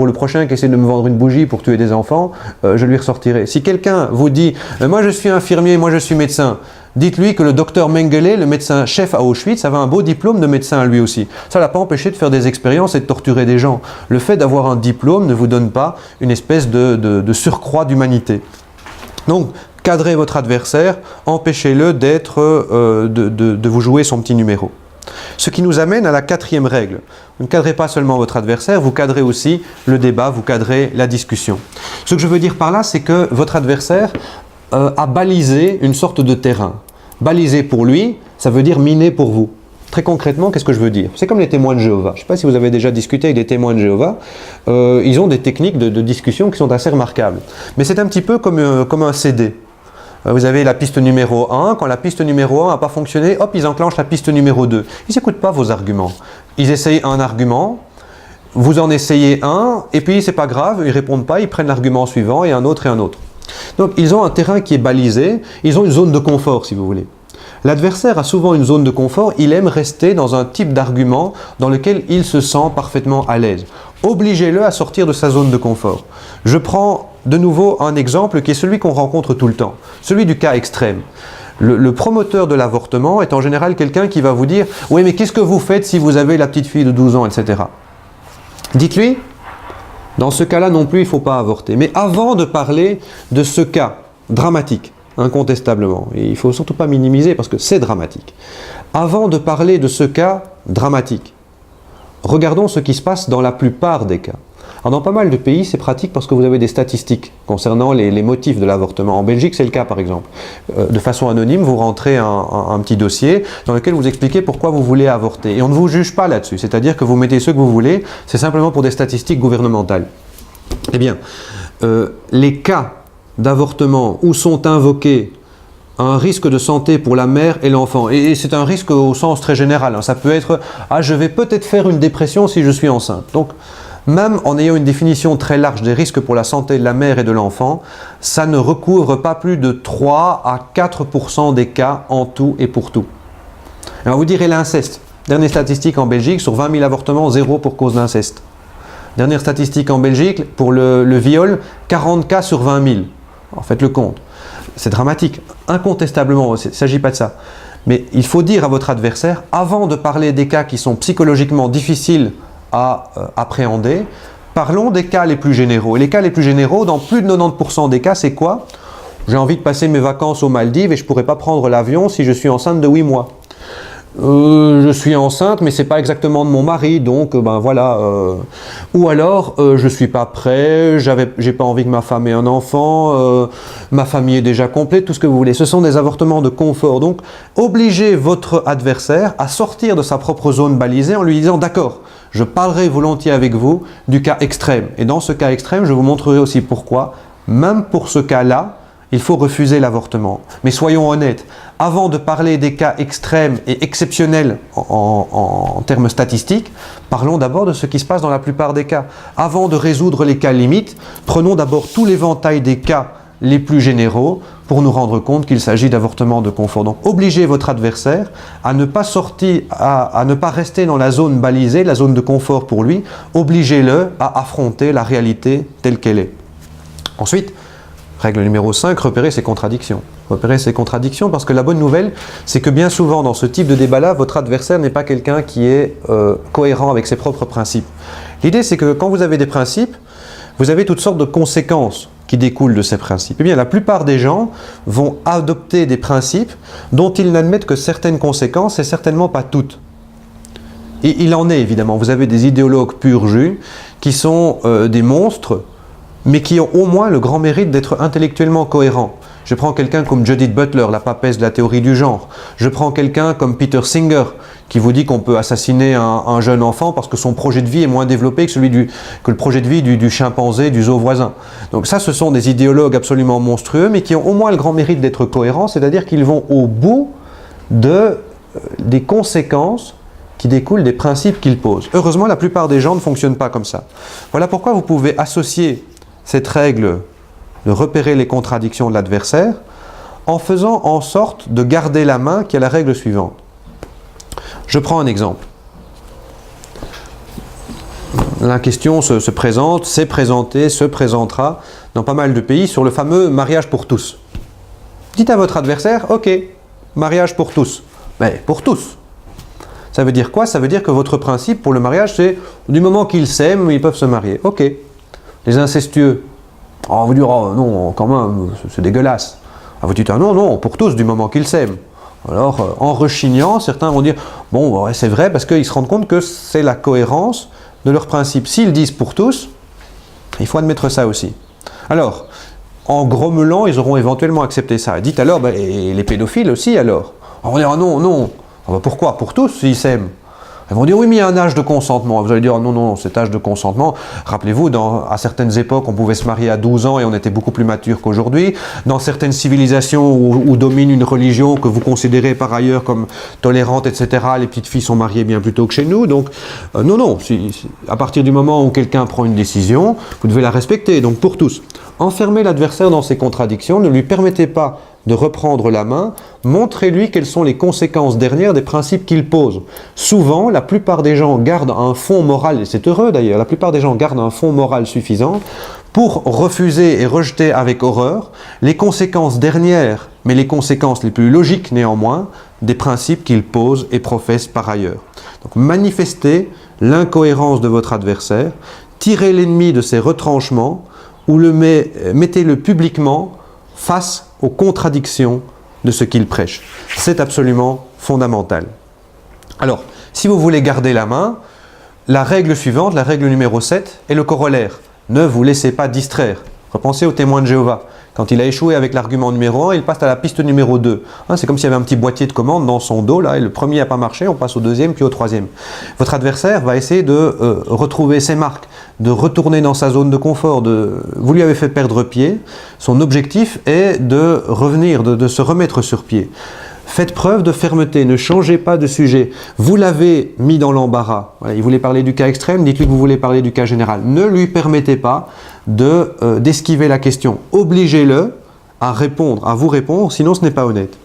qui essaie de me vendre une bougie pour tuer des enfants, je lui ressortirai. Si quelqu'un vous dit « Moi je suis infirmier, moi je suis médecin », dites-lui que le docteur Mengele, le médecin chef à Auschwitz, avait un beau diplôme de médecin lui aussi. Ça ne l'a pas empêché de faire des expériences et de torturer des gens. Le fait d'avoir un diplôme ne vous donne pas une espèce de surcroît d'humanité. Donc, cadrez votre adversaire, empêchez-le de vous jouer son petit numéro. Ce qui nous amène à la quatrième règle. Vous ne cadrez pas seulement votre adversaire, vous cadrez aussi le débat, vous cadrez la discussion. Ce que je veux dire par là, c'est que votre adversaire a balisé une sorte de terrain. Balisé pour lui, ça veut dire miné pour vous. Très concrètement, qu'est-ce que je veux dire? C'est comme les témoins de Jéhovah. Je ne sais pas si vous avez déjà discuté avec des témoins de Jéhovah. Ils ont des techniques de discussion qui sont assez remarquables. Mais c'est un petit peu comme un CD. Vous avez la piste numéro 1, quand la piste numéro 1 n'a pas fonctionné, hop, ils enclenchent la piste numéro 2. Ils n'écoutent pas vos arguments. Ils essayent un argument, vous en essayez un, et puis c'est pas grave, ils ne répondent pas, ils prennent l'argument suivant, et un autre et un autre. Donc ils ont un terrain qui est balisé, ils ont une zone de confort si vous voulez. L'adversaire a souvent une zone de confort, il aime rester dans un type d'argument dans lequel il se sent parfaitement à l'aise. Obligez-le à sortir de sa zone de confort. Je prends de nouveau un exemple qui est celui qu'on rencontre tout le temps, celui du cas extrême. Le promoteur de l'avortement est en général quelqu'un qui va vous dire « Oui, mais qu'est-ce que vous faites si vous avez la petite fille de 12 ans, etc. » Dites-lui, dans ce cas-là non plus, il ne faut pas avorter. Mais avant de parler de ce cas dramatique, incontestablement, et il ne faut surtout pas minimiser parce que c'est dramatique, avant de parler de ce cas dramatique, regardons ce qui se passe dans la plupart des cas. Alors dans pas mal de pays, c'est pratique parce que vous avez des statistiques concernant les motifs de l'avortement. En Belgique, c'est le cas par exemple. De façon anonyme, vous rentrez un petit dossier dans lequel vous expliquez pourquoi vous voulez avorter. Et on ne vous juge pas là-dessus, c'est-à-dire que vous mettez ce que vous voulez, c'est simplement pour des statistiques gouvernementales. Eh bien, les cas d'avortement où sont invoqués un risque de santé pour la mère et l'enfant, et c'est un risque au sens très général, hein. Ça peut être « Ah, je vais peut-être faire une dépression si je suis enceinte ». Donc, même en ayant une définition très large des risques pour la santé de la mère et de l'enfant, ça ne recouvre pas plus de 3 à 4% des cas en tout et pour tout. Alors vous direz l'inceste. Dernière statistique en Belgique, sur 20 000 avortements, 0 pour cause d'inceste. Dernière statistique en Belgique, pour le viol, 40 cas sur 20 000. Alors faites le compte. C'est dramatique, incontestablement, il ne s'agit pas de ça. Mais il faut dire à votre adversaire, avant de parler des cas qui sont psychologiquement difficiles à appréhender, parlons des cas les plus généraux. Et les cas les plus généraux, dans plus de 90% des cas, c'est quoi? J'ai envie de passer mes vacances aux Maldives et je ne pourrais pas prendre l'avion si je suis enceinte de 8 mois. Je suis enceinte, mais c'est pas exactement de mon mari, donc ben voilà. Ou alors, je suis pas prêt, j'ai pas envie que ma femme ait un enfant, ma famille est déjà complète, tout ce que vous voulez. Ce sont des avortements de confort. Donc, obligez votre adversaire à sortir de sa propre zone balisée en lui disant « D'accord, je parlerai volontiers avec vous du cas extrême. Et dans ce cas extrême, je vous montrerai aussi pourquoi, même pour ce cas-là, il faut refuser l'avortement. Mais soyons honnêtes, avant de parler des cas extrêmes et exceptionnels en termes statistiques, parlons d'abord de ce qui se passe dans la plupart des cas. Avant de résoudre les cas limites, prenons d'abord tout l'éventail des cas les plus généraux pour nous rendre compte qu'il s'agit d'avortements de confort. Donc obligez votre adversaire à ne pas sortir, à ne pas rester dans la zone balisée, la zone de confort pour lui, obligez-le à affronter la réalité telle qu'elle est. Ensuite, règle numéro 5, repérer ses contradictions. Repérer ses contradictions parce que la bonne nouvelle, c'est que bien souvent dans ce type de débat-là, votre adversaire n'est pas quelqu'un qui est cohérent avec ses propres principes. L'idée, c'est que quand vous avez des principes, vous avez toutes sortes de conséquences qui découlent de ces principes? Eh bien, la plupart des gens vont adopter des principes dont ils n'admettent que certaines conséquences et certainement pas toutes. Et il en est évidemment. Vous avez des idéologues pur jus qui sont des monstres, mais qui ont au moins le grand mérite d'être intellectuellement cohérents. Je prends quelqu'un comme Judith Butler, la papesse de la théorie du genre. Je prends quelqu'un comme Peter Singer, qui vous dit qu'on peut assassiner un jeune enfant parce que son projet de vie est moins développé que le projet de vie du chimpanzé du zoo voisin. Donc ça, ce sont des idéologues absolument monstrueux, mais qui ont au moins le grand mérite d'être cohérents, c'est-à-dire qu'ils vont au bout des conséquences qui découlent des principes qu'ils posent. Heureusement, la plupart des gens ne fonctionnent pas comme ça. Voilà pourquoi vous pouvez associer cette règle de repérer les contradictions de l'adversaire en faisant en sorte de garder la main qui est la règle suivante. Je prends un exemple. La question se présente, s'est présentée, se présentera dans pas mal de pays sur le fameux mariage pour tous. Dites à votre adversaire, ok, mariage pour tous. Mais pour tous. Ça veut dire quoi? Ça veut dire que votre principe pour le mariage, c'est du moment qu'ils s'aiment, ils peuvent se marier. Ok. Les incestueux, on vous dire, oh non, quand même, c'est dégueulasse. Vous dites, ah non, non, pour tous, du moment qu'ils s'aiment. Alors, en rechignant, certains vont dire, bon, ouais, c'est vrai, parce qu'ils se rendent compte que c'est la cohérence de leur principe. S'ils disent pour tous, il faut admettre ça aussi. Alors, en grommelant, ils auront éventuellement accepté ça. Dites alors, bah, et les pédophiles aussi alors. On va dire, ah non, non. Ah bah pourquoi? Pour tous, s'ils s'aiment. Ils vont dire, oui, mais il y a un âge de consentement. Vous allez dire, non, non, cet âge de consentement, rappelez-vous, à certaines époques, on pouvait se marier à 12 ans et on était beaucoup plus mature qu'aujourd'hui. Dans certaines civilisations où domine une religion que vous considérez par ailleurs comme tolérante, etc., les petites filles sont mariées bien plus tôt que chez nous. Donc, non, non, à partir du moment où quelqu'un prend une décision, vous devez la respecter, donc pour tous. Enfermez l'adversaire dans ses contradictions, ne lui permettez pas de reprendre la main, montrez-lui quelles sont les conséquences dernières des principes qu'il pose. Souvent, la plupart des gens gardent un fond moral, et c'est heureux d'ailleurs, la plupart des gens gardent un fond moral suffisant pour refuser et rejeter avec horreur les conséquences dernières, mais les conséquences les plus logiques néanmoins, des principes qu'il pose et professe par ailleurs. Donc manifestez l'incohérence de votre adversaire, tirez l'ennemi de ses retranchements, ou mettez-le publiquement face aux contradictions de ce qu'il prêche. C'est absolument fondamental. Alors, si vous voulez garder la main, la règle suivante, la règle numéro 7, est le corollaire. Ne vous laissez pas distraire. Repensez au témoin de Jéhovah. Quand il a échoué avec l'argument numéro 1, il passe à la piste numéro 2. C'est comme s'il y avait un petit boîtier de commande dans son dos, là, et le premier n'a pas marché, on passe au deuxième, puis au troisième. Votre adversaire va essayer de retrouver ses marques, de retourner dans sa zone de confort. Vous lui avez fait perdre pied. Son objectif est de revenir, de se remettre sur pied. Faites preuve de fermeté, ne changez pas de sujet. Vous l'avez mis dans l'embarras. Voilà, il voulait parler du cas extrême, dites-lui que vous voulez parler du cas général. Ne lui permettez pas d'esquiver la question. Obligez-le à vous répondre, sinon ce n'est pas honnête.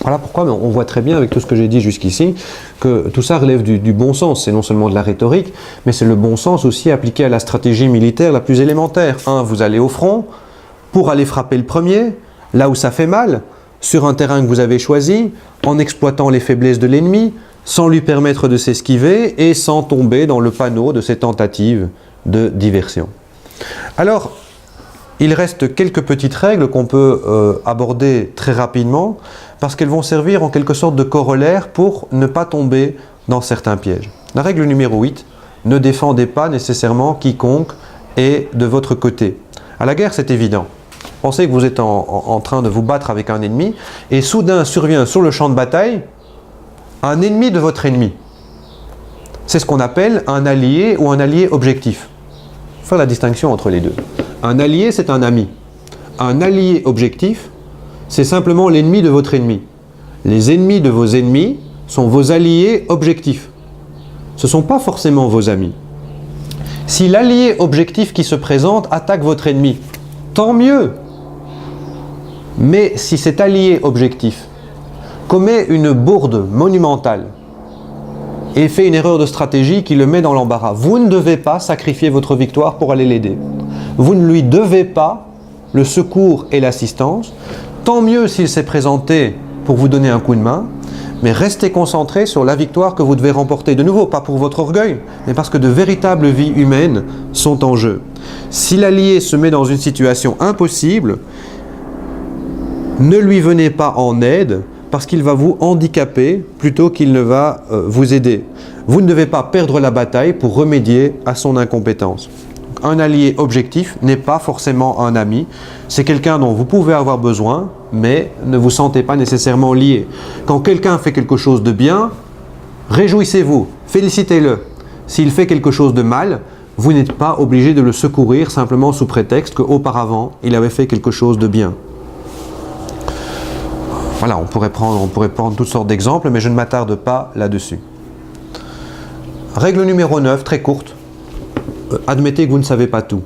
Voilà pourquoi on voit très bien avec tout ce que j'ai dit jusqu'ici que tout ça relève du bon sens. C'est non seulement de la rhétorique, mais c'est le bon sens aussi appliqué à la stratégie militaire la plus élémentaire. Vous allez au front pour aller frapper le premier, là où ça fait mal, sur un terrain que vous avez choisi, en exploitant les faiblesses de l'ennemi, sans lui permettre de s'esquiver et sans tomber dans le panneau de ces tentatives de diversion. Alors, il reste quelques petites règles qu'on peut aborder très rapidement parce qu'elles vont servir en quelque sorte de corollaire pour ne pas tomber dans certains pièges. La règle numéro 8, ne défendez pas nécessairement quiconque est de votre côté. À la guerre, c'est évident. Pensez que vous êtes en train de vous battre avec un ennemi et soudain survient sur le champ de bataille un ennemi de votre ennemi. C'est ce qu'on appelle un allié ou un allié objectif. Il faut faire la distinction entre les deux. Un allié, c'est un ami. Un allié objectif, c'est simplement l'ennemi de votre ennemi. Les ennemis de vos ennemis sont vos alliés objectifs. Ce ne sont pas forcément vos amis. Si l'allié objectif qui se présente attaque votre ennemi, tant mieux. Mais si cet allié objectif commet une bourde monumentale et fait une erreur de stratégie qui le met dans l'embarras, vous ne devez pas sacrifier votre victoire pour aller l'aider. Vous ne lui devez pas le secours et l'assistance. Tant mieux s'il s'est présenté pour vous donner un coup de main, mais restez concentré sur la victoire que vous devez remporter. De nouveau, pas pour votre orgueil, mais parce que de véritables vies humaines sont en jeu. Si l'allié se met dans une situation impossible, ne lui venez pas en aide, parce qu'il va vous handicaper plutôt qu'il ne va vous aider. Vous ne devez pas perdre la bataille pour remédier à son incompétence. Un allié objectif n'est pas forcément un ami, c'est quelqu'un dont vous pouvez avoir besoin, mais ne vous sentez pas nécessairement lié. Quand quelqu'un fait quelque chose de bien, réjouissez-vous, félicitez-le. S'il fait quelque chose de mal, vous n'êtes pas obligé de le secourir simplement sous prétexte qu'auparavant, il avait fait quelque chose de bien. Voilà, on pourrait prendre toutes sortes d'exemples, mais je ne m'attarde pas là-dessus. Règle numéro 9, très courte. Admettez que vous ne savez pas tout.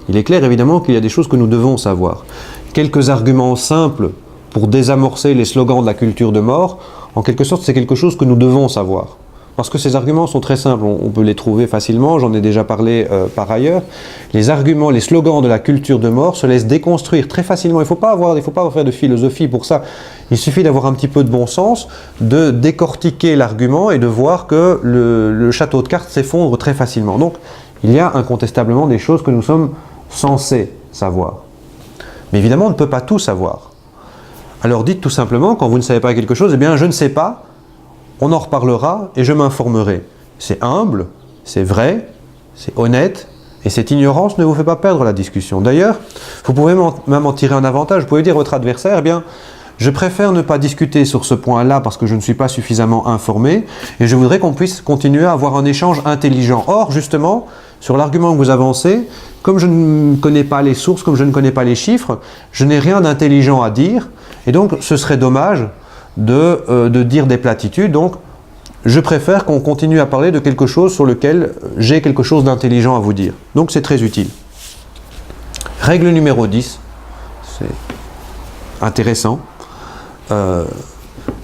Il est clair évidemment qu'il y a des choses que nous devons savoir. Quelques arguments simples pour désamorcer les slogans de la culture de mort, en quelque sorte c'est quelque chose que nous devons savoir. Parce que ces arguments sont très simples, on peut les trouver facilement, j'en ai déjà parlé par ailleurs. Les arguments, les slogans de la culture de mort se laissent déconstruire très facilement. Il ne faut pas faire de philosophie pour ça. Il suffit d'avoir un petit peu de bon sens, de décortiquer l'argument et de voir que le château de cartes s'effondre très facilement. Donc, il y a incontestablement des choses que nous sommes censés savoir. Mais évidemment, on ne peut pas tout savoir. Alors dites tout simplement, quand vous ne savez pas quelque chose, eh bien je ne sais pas, on en reparlera et je m'informerai. C'est humble, c'est vrai, c'est honnête, et cette ignorance ne vous fait pas perdre la discussion. D'ailleurs, vous pouvez même en tirer un avantage. Vous pouvez dire à votre adversaire, eh bien, je préfère ne pas discuter sur ce point-là parce que je ne suis pas suffisamment informé, et je voudrais qu'on puisse continuer à avoir un échange intelligent. Or, justement, sur l'argument que vous avancez, comme je ne connais pas les sources, comme je ne connais pas les chiffres, je n'ai rien d'intelligent à dire, et donc ce serait dommage de dire des platitudes. Donc, je préfère qu'on continue à parler de quelque chose sur lequel j'ai quelque chose d'intelligent à vous dire. Donc, c'est très utile. Règle numéro 10, c'est intéressant.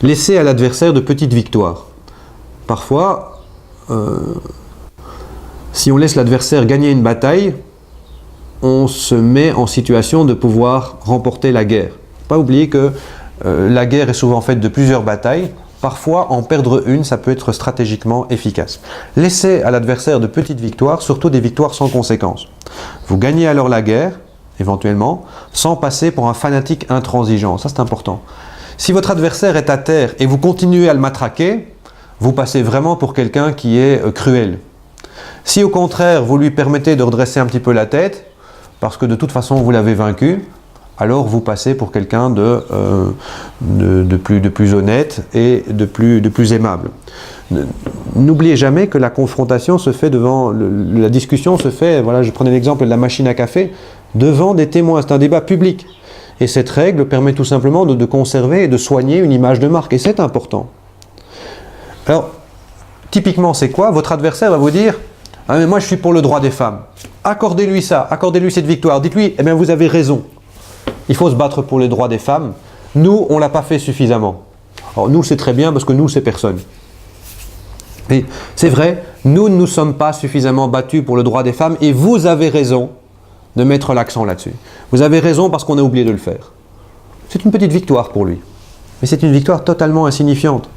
Laissez à l'adversaire de petites victoires. Parfois, si on laisse l'adversaire gagner une bataille, on se met en situation de pouvoir remporter la guerre. Pas oublier que la guerre est souvent faite de plusieurs batailles. Parfois, en perdre une, ça peut être stratégiquement efficace. Laissez à l'adversaire de petites victoires, surtout des victoires sans conséquence. Vous gagnez alors la guerre, éventuellement, sans passer pour un fanatique intransigeant. Ça, c'est important. Si votre adversaire est à terre et vous continuez à le matraquer, vous passez vraiment pour quelqu'un qui est cruel. Si au contraire, vous lui permettez de redresser un petit peu la tête, parce que de toute façon, vous l'avez vaincu, alors vous passez pour quelqu'un de plus honnête et de plus aimable. N'oubliez jamais que la confrontation se fait la discussion se fait, voilà, je prenais l'exemple de la machine à café, devant des témoins. C'est un débat public. Et cette règle permet tout simplement de conserver et de soigner une image de marque. Et c'est important. Alors, typiquement, c'est quoi? Votre adversaire va vous dire « Ah, mais moi, je suis pour le droit des femmes. Accordez-lui ça, accordez-lui cette victoire. Dites-lui, eh bien, vous avez raison. Il faut se battre pour les droits des femmes. Nous, on ne l'a pas fait suffisamment. Alors, nous, c'est très bien parce que nous, c'est personne. Et c'est vrai, nous ne nous sommes pas suffisamment battus pour le droit des femmes et vous avez raison de mettre l'accent là-dessus. Vous avez raison parce qu'on a oublié de le faire. C'est une petite victoire pour lui. Mais c'est une victoire totalement insignifiante.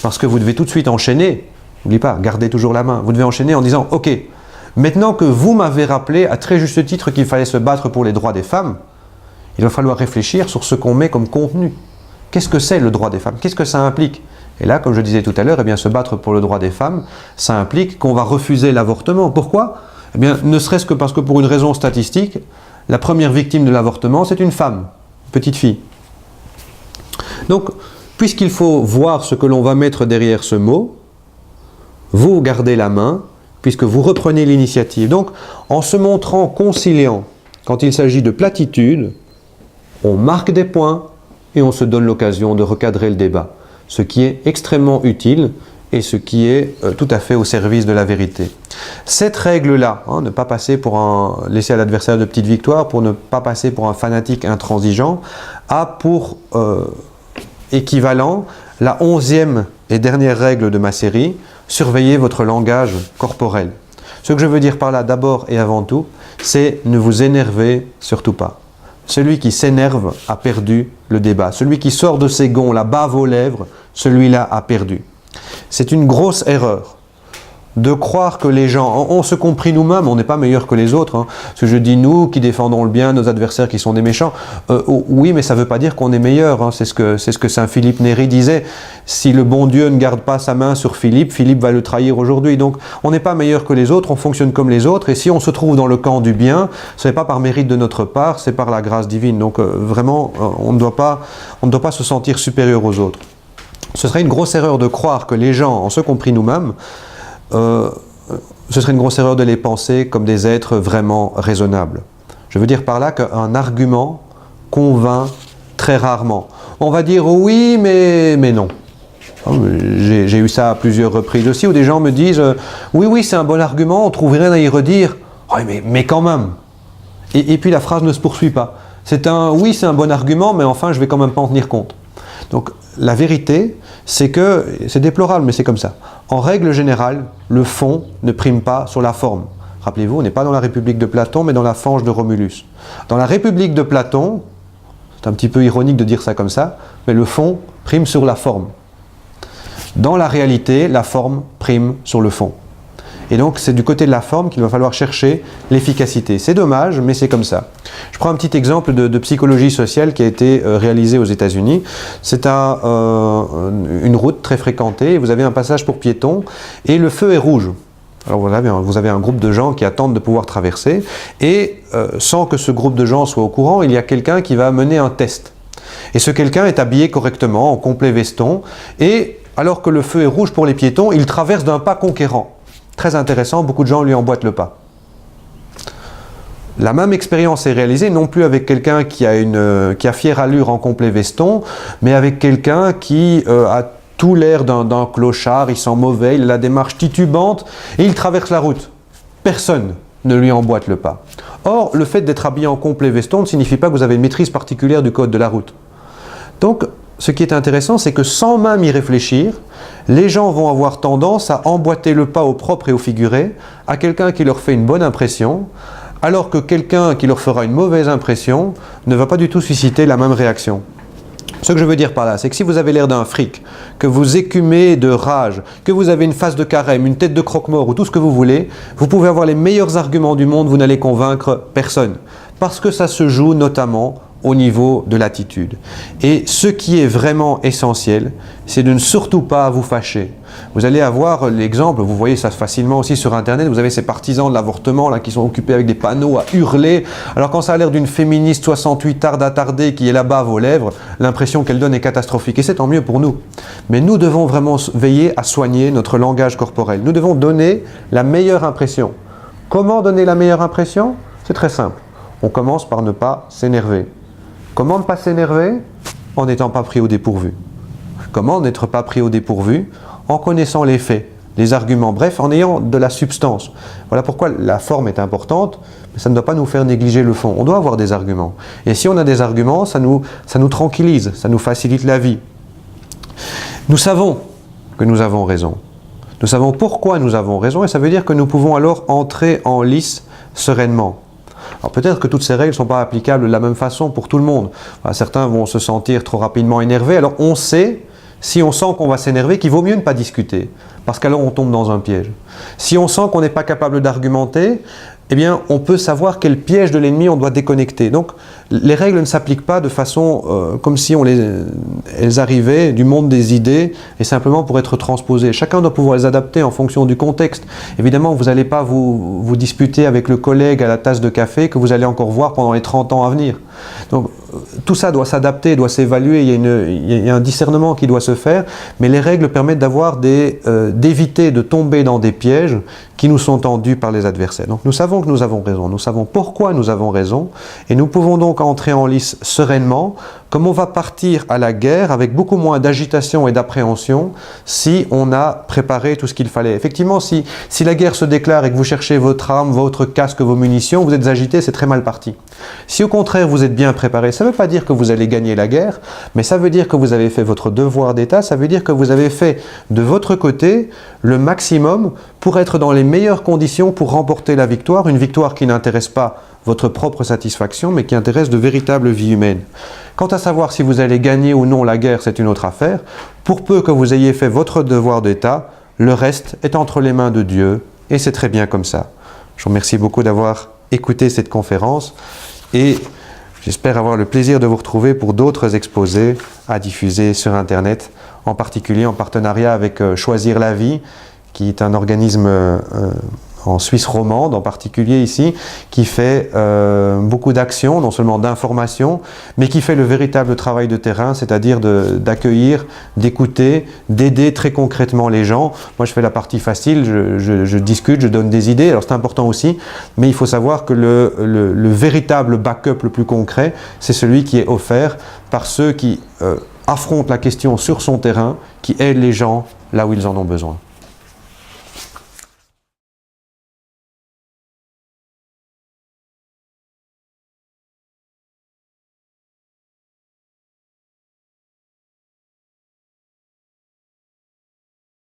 Parce que vous devez tout de suite enchaîner. N'oubliez pas, gardez toujours la main. Vous devez enchaîner en disant « Ok, maintenant que vous m'avez rappelé à très juste titre qu'il fallait se battre pour les droits des femmes, il va falloir réfléchir sur ce qu'on met comme contenu. Qu'est-ce que c'est le droit des femmes? Qu'est-ce que ça implique? Et là, comme je disais tout à l'heure, eh bien, se battre pour le droit des femmes, ça implique qu'on va refuser l'avortement. Pourquoi? Eh bien, ne serait-ce que parce que pour une raison statistique, la première victime de l'avortement, c'est une femme, une petite fille. Donc, puisqu'il faut voir ce que l'on va mettre derrière ce mot, vous gardez la main, puisque vous reprenez l'initiative. Donc, en se montrant conciliant, quand il s'agit de platitudes, on marque des points et on se donne l'occasion de recadrer le débat. Ce qui est extrêmement utile et ce qui est tout à fait au service de la vérité. Cette règle-là, ne pas passer pour laisser à l'adversaire de petites victoires, pour ne pas passer pour un fanatique intransigeant, a pour équivalent la 11e et dernière règle de ma série, surveillez votre langage corporel. Ce que je veux dire par là, d'abord et avant tout, c'est ne vous énervez surtout pas. celui qui s'énerve a perdu le débat. Celui qui sort de ses gonds, la bave aux lèvres, celui-là a perdu. C'est une grosse erreur de croire que les gens, on se compris nous-mêmes, on n'est pas meilleur que les autres. Hein. Parce que je dis nous qui défendons le bien, nos adversaires qui sont des méchants. Oui, mais ça ne veut pas dire qu'on est meilleur. Hein. C'est ce que saint Philippe Néri disait. Si le bon Dieu ne garde pas sa main sur Philippe, Philippe va le trahir aujourd'hui. Donc on n'est pas meilleur que les autres, on fonctionne comme les autres. Et si on se trouve dans le camp du bien, ce n'est pas par mérite de notre part, c'est par la grâce divine. Donc vraiment, on ne doit pas se sentir supérieur aux autres. Ce serait une grosse erreur de croire que les gens, en se compris nous-mêmes, ce serait une grosse erreur de les penser comme des êtres vraiment raisonnables. Je veux dire par là qu'un argument convainc très rarement. On va dire oui, mais non. J'ai eu ça à plusieurs reprises aussi, où des gens me disent oui, c'est un bon argument, on ne trouve rien à y redire. Oh, mais quand même. Et puis la phrase ne se poursuit pas. C'est un oui, c'est un bon argument, mais enfin, je ne vais quand même pas en tenir compte. Donc, la vérité, c'est que, c'est déplorable, mais c'est comme ça. En règle générale, le fond ne prime pas sur la forme. Rappelez-vous, on n'est pas dans la République de Platon, mais dans la fange de Romulus. Dans la République de Platon, c'est un petit peu ironique de dire ça comme ça, mais le fond prime sur la forme. Dans la réalité, la forme prime sur le fond. Et donc, c'est du côté de la forme qu'il va falloir chercher l'efficacité. C'est dommage, mais c'est comme ça. Je prends un petit exemple de psychologie sociale qui a été réalisé aux États-Unis. C'est une route très fréquentée, vous avez un passage pour piétons, et le feu est rouge. Alors vous avez un groupe de gens qui attendent de pouvoir traverser, et sans que ce groupe de gens soit au courant, il y a quelqu'un qui va mener un test. Et ce quelqu'un est habillé correctement, en complet veston, et alors que le feu est rouge pour les piétons, il traverse d'un pas conquérant. Très intéressant, beaucoup de gens lui emboîtent le pas. La même expérience est réalisée non plus avec quelqu'un qui a fière allure en complet veston, mais avec quelqu'un qui a tout l'air d'un clochard, il sent mauvais, il a la démarche titubante et il traverse la route. Personne ne lui emboîte le pas. Or, le fait d'être habillé en complet veston ne signifie pas que vous avez une maîtrise particulière du code de la route. Donc, ce qui est intéressant, c'est que sans même y réfléchir, les gens vont avoir tendance à emboîter le pas au propre et au figuré à quelqu'un qui leur fait une bonne impression, alors que quelqu'un qui leur fera une mauvaise impression ne va pas du tout susciter la même réaction. Ce que je veux dire par là, c'est que si vous avez l'air d'un fric, que vous écumez de rage, que vous avez une face de carême, une tête de croque-mort ou tout ce que vous voulez, vous pouvez avoir les meilleurs arguments du monde, vous n'allez convaincre personne. Parce que ça se joue notamment au niveau de l'attitude. Et ce qui est vraiment essentiel, c'est de ne surtout pas vous fâcher. Vous allez avoir l'exemple, vous voyez ça facilement aussi sur Internet, vous avez ces partisans de l'avortement là qui sont occupés avec des panneaux à hurler, alors quand ça a l'air d'une féministe 68 tarde attardée qui est là-bas à vos lèvres, l'impression qu'elle donne est catastrophique. Et c'est tant mieux pour nous. Mais nous devons vraiment veiller à soigner notre langage corporel. Nous devons donner la meilleure impression. Comment donner la meilleure impression? C'est très simple. On commence par ne pas s'énerver. Comment ne pas s'énerver? En n'étant pas pris au dépourvu. Comment n'être pas pris au dépourvu? En connaissant les faits, les arguments, bref, en ayant de la substance. Voilà pourquoi la forme est importante, mais ça ne doit pas nous faire négliger le fond. On doit avoir des arguments. Et si on a des arguments, ça nous tranquillise, ça nous facilite la vie. Nous savons que nous avons raison. Nous savons pourquoi nous avons raison, et ça veut dire que nous pouvons alors entrer en lice sereinement. Alors peut-être que toutes ces règles ne sont pas applicables de la même façon pour tout le monde. Voilà, certains vont se sentir trop rapidement énervés. Alors on sait, si on sent qu'on va s'énerver, qu'il vaut mieux ne pas discuter, parce qu'alors on tombe dans un piège. Si on sent qu'on n'est pas capable d'argumenter, eh bien on peut savoir quel piège de l'ennemi on doit déconnecter. Donc les règles ne s'appliquent pas de façon comme si elles arrivaient du monde des idées et simplement pour être transposées. Chacun doit pouvoir les adapter en fonction du contexte. Évidemment, vous n'allez pas vous disputer avec le collègue à la tasse de café que vous allez encore voir pendant les 30 ans à venir. Donc tout ça doit s'adapter, doit s'évaluer, il y a un discernement qui doit se faire, mais les règles permettent d'éviter de tomber dans des pièges qui nous sont tendus par les adversaires. Donc nous savons que nous avons raison, nous savons pourquoi nous avons raison, et nous pouvons donc entrer en lice sereinement, comme on va partir à la guerre avec beaucoup moins d'agitation et d'appréhension si on a préparé tout ce qu'il fallait. Effectivement, si la guerre se déclare et que vous cherchez votre arme, votre casque, vos munitions, vous êtes agité, c'est très mal parti. Si au contraire vous êtes bien préparé, ça ne veut pas dire que vous allez gagner la guerre, mais ça veut dire que vous avez fait votre devoir d'État, ça veut dire que vous avez fait de votre côté le maximum pour être dans les meilleures conditions pour remporter la victoire, une victoire qui n'intéresse pas votre propre satisfaction, mais qui intéresse de véritables vies humaines. Quant à savoir si vous allez gagner ou non la guerre, c'est une autre affaire. Pour peu que vous ayez fait votre devoir d'État, le reste est entre les mains de Dieu, et c'est très bien comme ça. Je vous remercie beaucoup d'avoir écouté cette conférence, et j'espère avoir le plaisir de vous retrouver pour d'autres exposés à diffuser sur Internet, en particulier en partenariat avec Choisir la Vie, qui est un organisme en Suisse romande en particulier ici, qui fait beaucoup d'actions, non seulement d'information, mais qui fait le véritable travail de terrain, c'est-à-dire d'accueillir, d'écouter, d'aider très concrètement les gens. Moi, je fais la partie facile, je discute, je donne des idées, alors c'est important aussi, mais il faut savoir que le véritable backup le plus concret, c'est celui qui est offert par ceux qui affrontent la question sur son terrain, qui aident les gens là où ils en ont besoin.